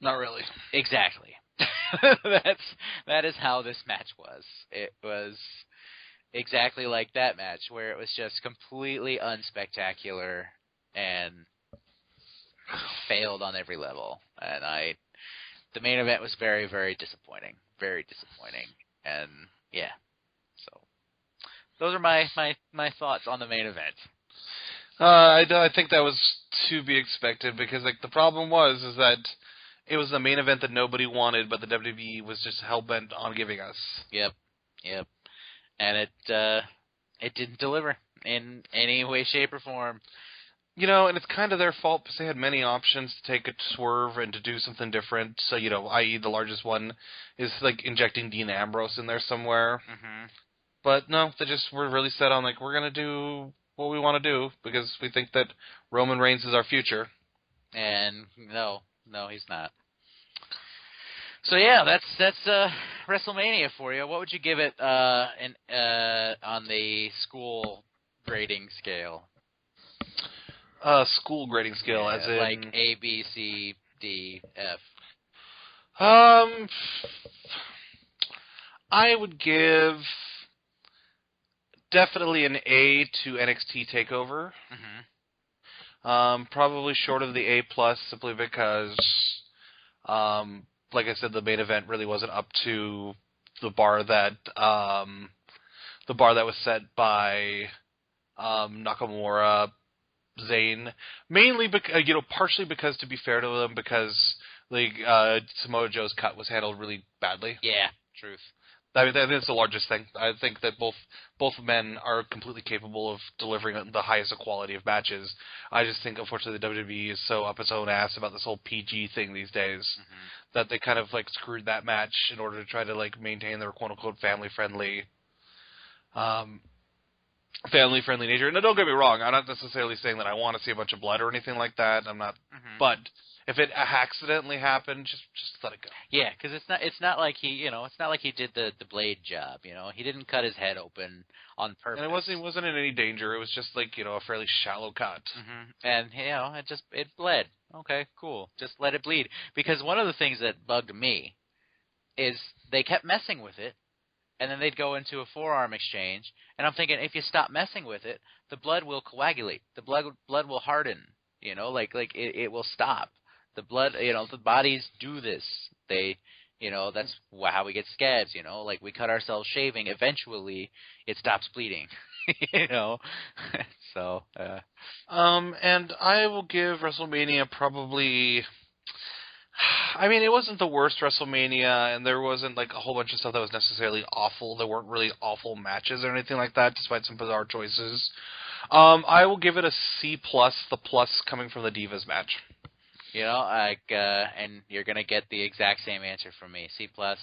Not really. Exactly. That is how this match was. It was exactly like that match, where it was just completely unspectacular and failed on every level. And the main event was very, very disappointing. Very disappointing. And, yeah. So, those are my thoughts on the main event. I think that was to be expected because like the problem is that it was the main event that nobody wanted, but the WWE was just hell-bent on giving us. Yep. And it didn't deliver in any way, shape, or form. You know, and it's kind of their fault because they had many options to take a swerve and to do something different. So, you know, i.e. the largest one is like injecting Dean Ambrose in there somewhere. Mm-hmm. But no, they just were really set on like, we're going to do what we want to do because we think that Roman Reigns is our future. And no, he's not. So yeah, that's WrestleMania for you. What would you give it on the school grading scale? School grading scale, yeah, as in like A, B, C, D, F. I would give definitely an A to NXT Takeover. Mm-hmm. Probably short of the A+, simply because, like I said, the main event really wasn't up to the bar that was set by Nakamura, Zayn, mainly because partially because, to be fair to them, because like Samoa Joe's cut was handled really badly. Yeah, truth. I mean, that's the largest thing. I think that both men are completely capable of delivering the highest quality of matches. I just think, unfortunately, the WWE is so up its own ass about this whole PG thing these days that they kind of like screwed that match in order to try to like maintain their quote unquote family friendly nature. And don't get me wrong, I'm not necessarily saying that I want to see a bunch of blood or anything like that. I'm not, but if it accidentally happened, just let it go. Yeah, because it's not like he did the blade job. He didn't cut his head open on purpose. And it wasn't in any danger. It was just like a fairly shallow cut. And it bled. Okay, cool. Just let it bleed. Because one of the things that bugged me is they kept messing with it, and then they'd go into a forearm exchange, and I'm thinking, if you stop messing with it, the blood will coagulate. The blood will harden. It will stop. The blood, the bodies do this. They, that's how we get scabs, like we cut ourselves shaving. Eventually, it stops bleeding, So. And I will give WrestleMania probably. I mean, it wasn't the worst WrestleMania, and there wasn't like a whole bunch of stuff that was necessarily awful. There weren't really awful matches or anything like that, despite some bizarre choices. I will give it a C+, the plus coming from the Divas match. And you're going to get the exact same answer from me. C+, plus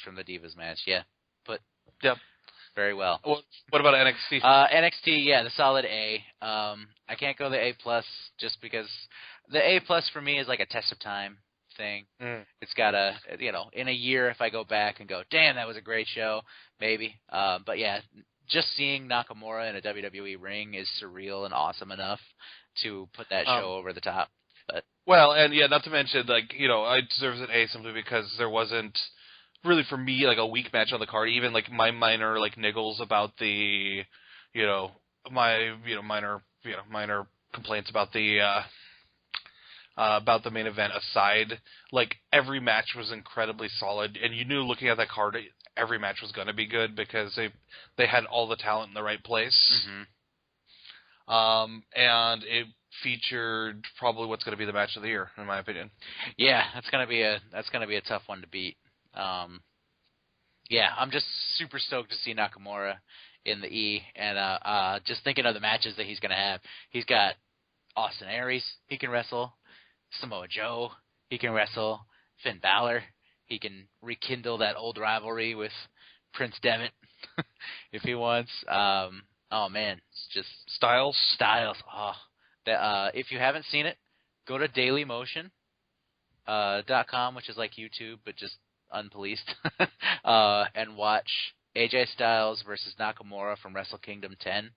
from the Divas match. Yeah. Yep. Very well. What about NXT? NXT, yeah, the solid A. I can't go the A+, just because the A+ for me is like a test of time thing. It's got in a year, if I go back and go, damn, that was a great show, maybe. But yeah, just seeing Nakamura in a WWE ring is surreal and awesome enough to put that show over the top. But well, and yeah, not to mention, like, it deserves an A simply because there wasn't really, for me, like a weak match on the card. Even like my minor like niggles about the, minor complaints about the main event aside, like every match was incredibly solid, and you knew looking at that card every match was going to be good because they had all the talent in the right place. And it featured probably what's going to be the match of the year, in my opinion. Yeah, that's gonna be a tough one to beat. Yeah, I'm just super stoked to see Nakamura in the E, and just thinking of the matches that he's gonna have. He's got Austin Aries, he can wrestle. Samoa Joe, he can wrestle. Finn Balor, he can rekindle that old rivalry with Prince Devitt if he wants. Oh man, it's just Styles. Oh, if you haven't seen it, go to dailymotion.com, which is like YouTube but just unpoliced, and watch AJ Styles versus Nakamura from Wrestle Kingdom 10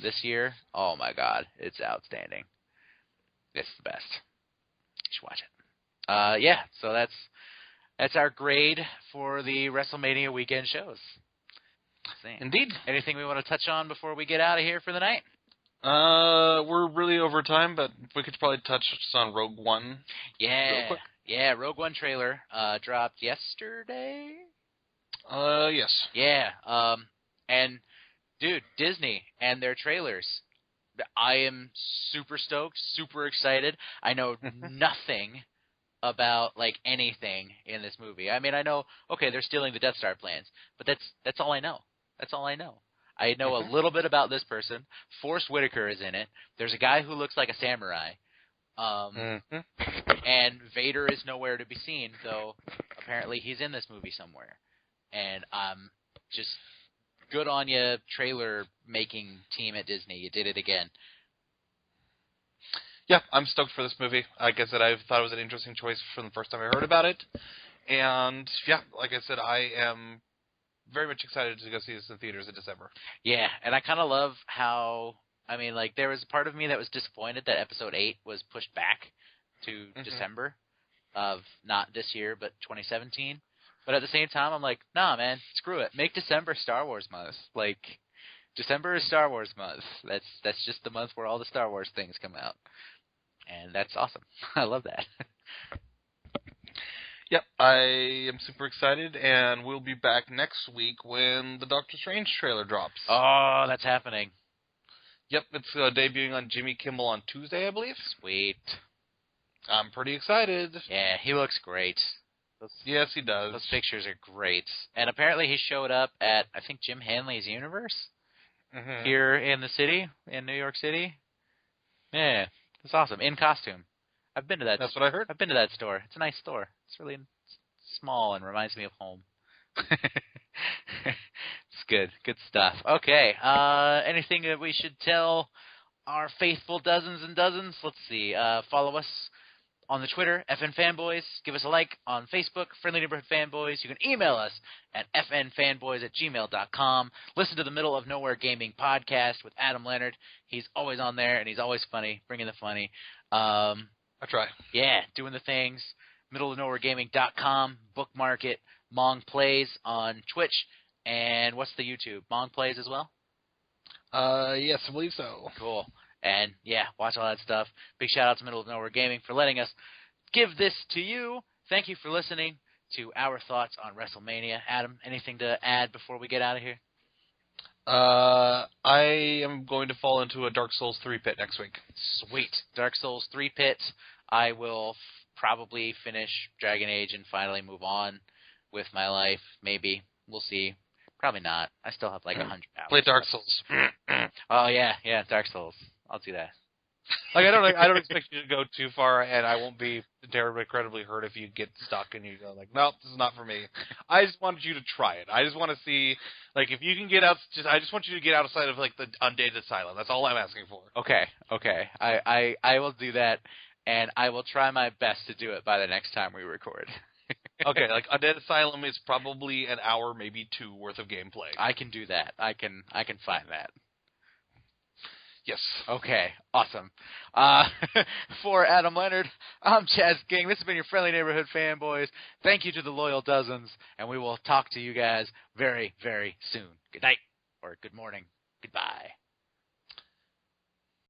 this year. Oh my God, it's outstanding. It's the best. You should watch it. Yeah, so that's our grade for the WrestleMania weekend shows. Indeed. Anything we want to touch on before we get out of here for the night? We're really over time, but we could probably touch on Rogue One real Yeah, quick. yeah. Rogue One trailer dropped yesterday. Yes. Yeah. And dude, Disney and their trailers. I am super stoked, super excited. I know nothing about like anything in this movie. I mean, I know okay, they're stealing the Death Star plans, but that's all I know. That's all I know. I know a little bit about this person. Forrest Whitaker is in it. There's a guy who looks like a samurai. Mm-hmm. And Vader is nowhere to be seen, though apparently he's in this movie somewhere. And just good on you, trailer making team at Disney. You did it again. Yeah, I'm stoked for this movie. Like I said, I thought it was an interesting choice from the first time I heard about it. And, yeah, like I said, I am very much excited to go see this in theaters in December. Yeah, and I kind of love how, I mean, like, there was a part of me that was disappointed that Episode 8 was pushed back to December of not this year, but 2017. But at the same time, I'm like, nah, man, screw it. Make December Star Wars month. Like, December is Star Wars month. That's just the month where all the Star Wars things come out. And that's awesome. I love that. Yep, I am super excited, and we'll be back next week when the Doctor Strange trailer drops. Oh, that's happening. Yep, it's debuting on Jimmy Kimmel on Tuesday, I believe. Sweet. I'm pretty excited. Yeah, he looks great. Yes, he does. Those pictures are great. And apparently he showed up at, I think, Jim Hanley's Universe here in the city, in New York City. Yeah, it's awesome. In costume. I've been to that. That's what I heard. I've been to that store. It's a nice store. It's really small and reminds me of home. It's good. Good stuff. Okay. Anything that we should tell our faithful dozens and dozens? Let's see. Follow us on the Twitter, FN Fanboys. Give us a like on Facebook, Friendly Neighborhood Fanboys. You can email us at fnfanboys@gmail.com. Listen to the Middle of Nowhere Gaming podcast with Adam Leonard. He's always on there, and he's always funny, bringing the funny. I try. Yeah, doing the things. MiddleOfNowhereGaming.com. Bookmark it. Mong Plays on Twitch. And what's the YouTube? Mong Plays as well? Yes, I believe so. Cool. And, yeah, watch all that stuff. Big shout-out to Middle of Nowhere Gaming for letting us give this to you. Thank you for listening to our thoughts on Wrestlemania. Adam, anything to add before we get out of here? I am going to fall into a Dark Souls 3 pit next week. Sweet. Dark Souls 3 pit. I will probably finish Dragon Age and finally move on with my life. Maybe. We'll see. Probably not. I still have like 100 hours. Play Dark Souls. Oh, yeah. Yeah, Dark Souls. I'll do that. Like I don't expect you to go too far, and I won't be terribly, incredibly hurt if you get stuck and you go like, nope, this is not for me. I just wanted you to try it. I just want to see, like, if you can get out. I just want you to get outside of like the Undead Asylum. That's all I'm asking for. Okay. I will do that, and I will try my best to do it by the next time we record. Okay, like Undead Asylum is probably an hour, maybe two worth of gameplay. I can do that. I can find that. Yes. Okay, awesome. For Adam Leonard, I'm Chaz King. This has been your Friendly Neighborhood Fanboys. Thank you to the loyal dozens, and we will talk to you guys very, very soon. Good night, or good morning. Goodbye.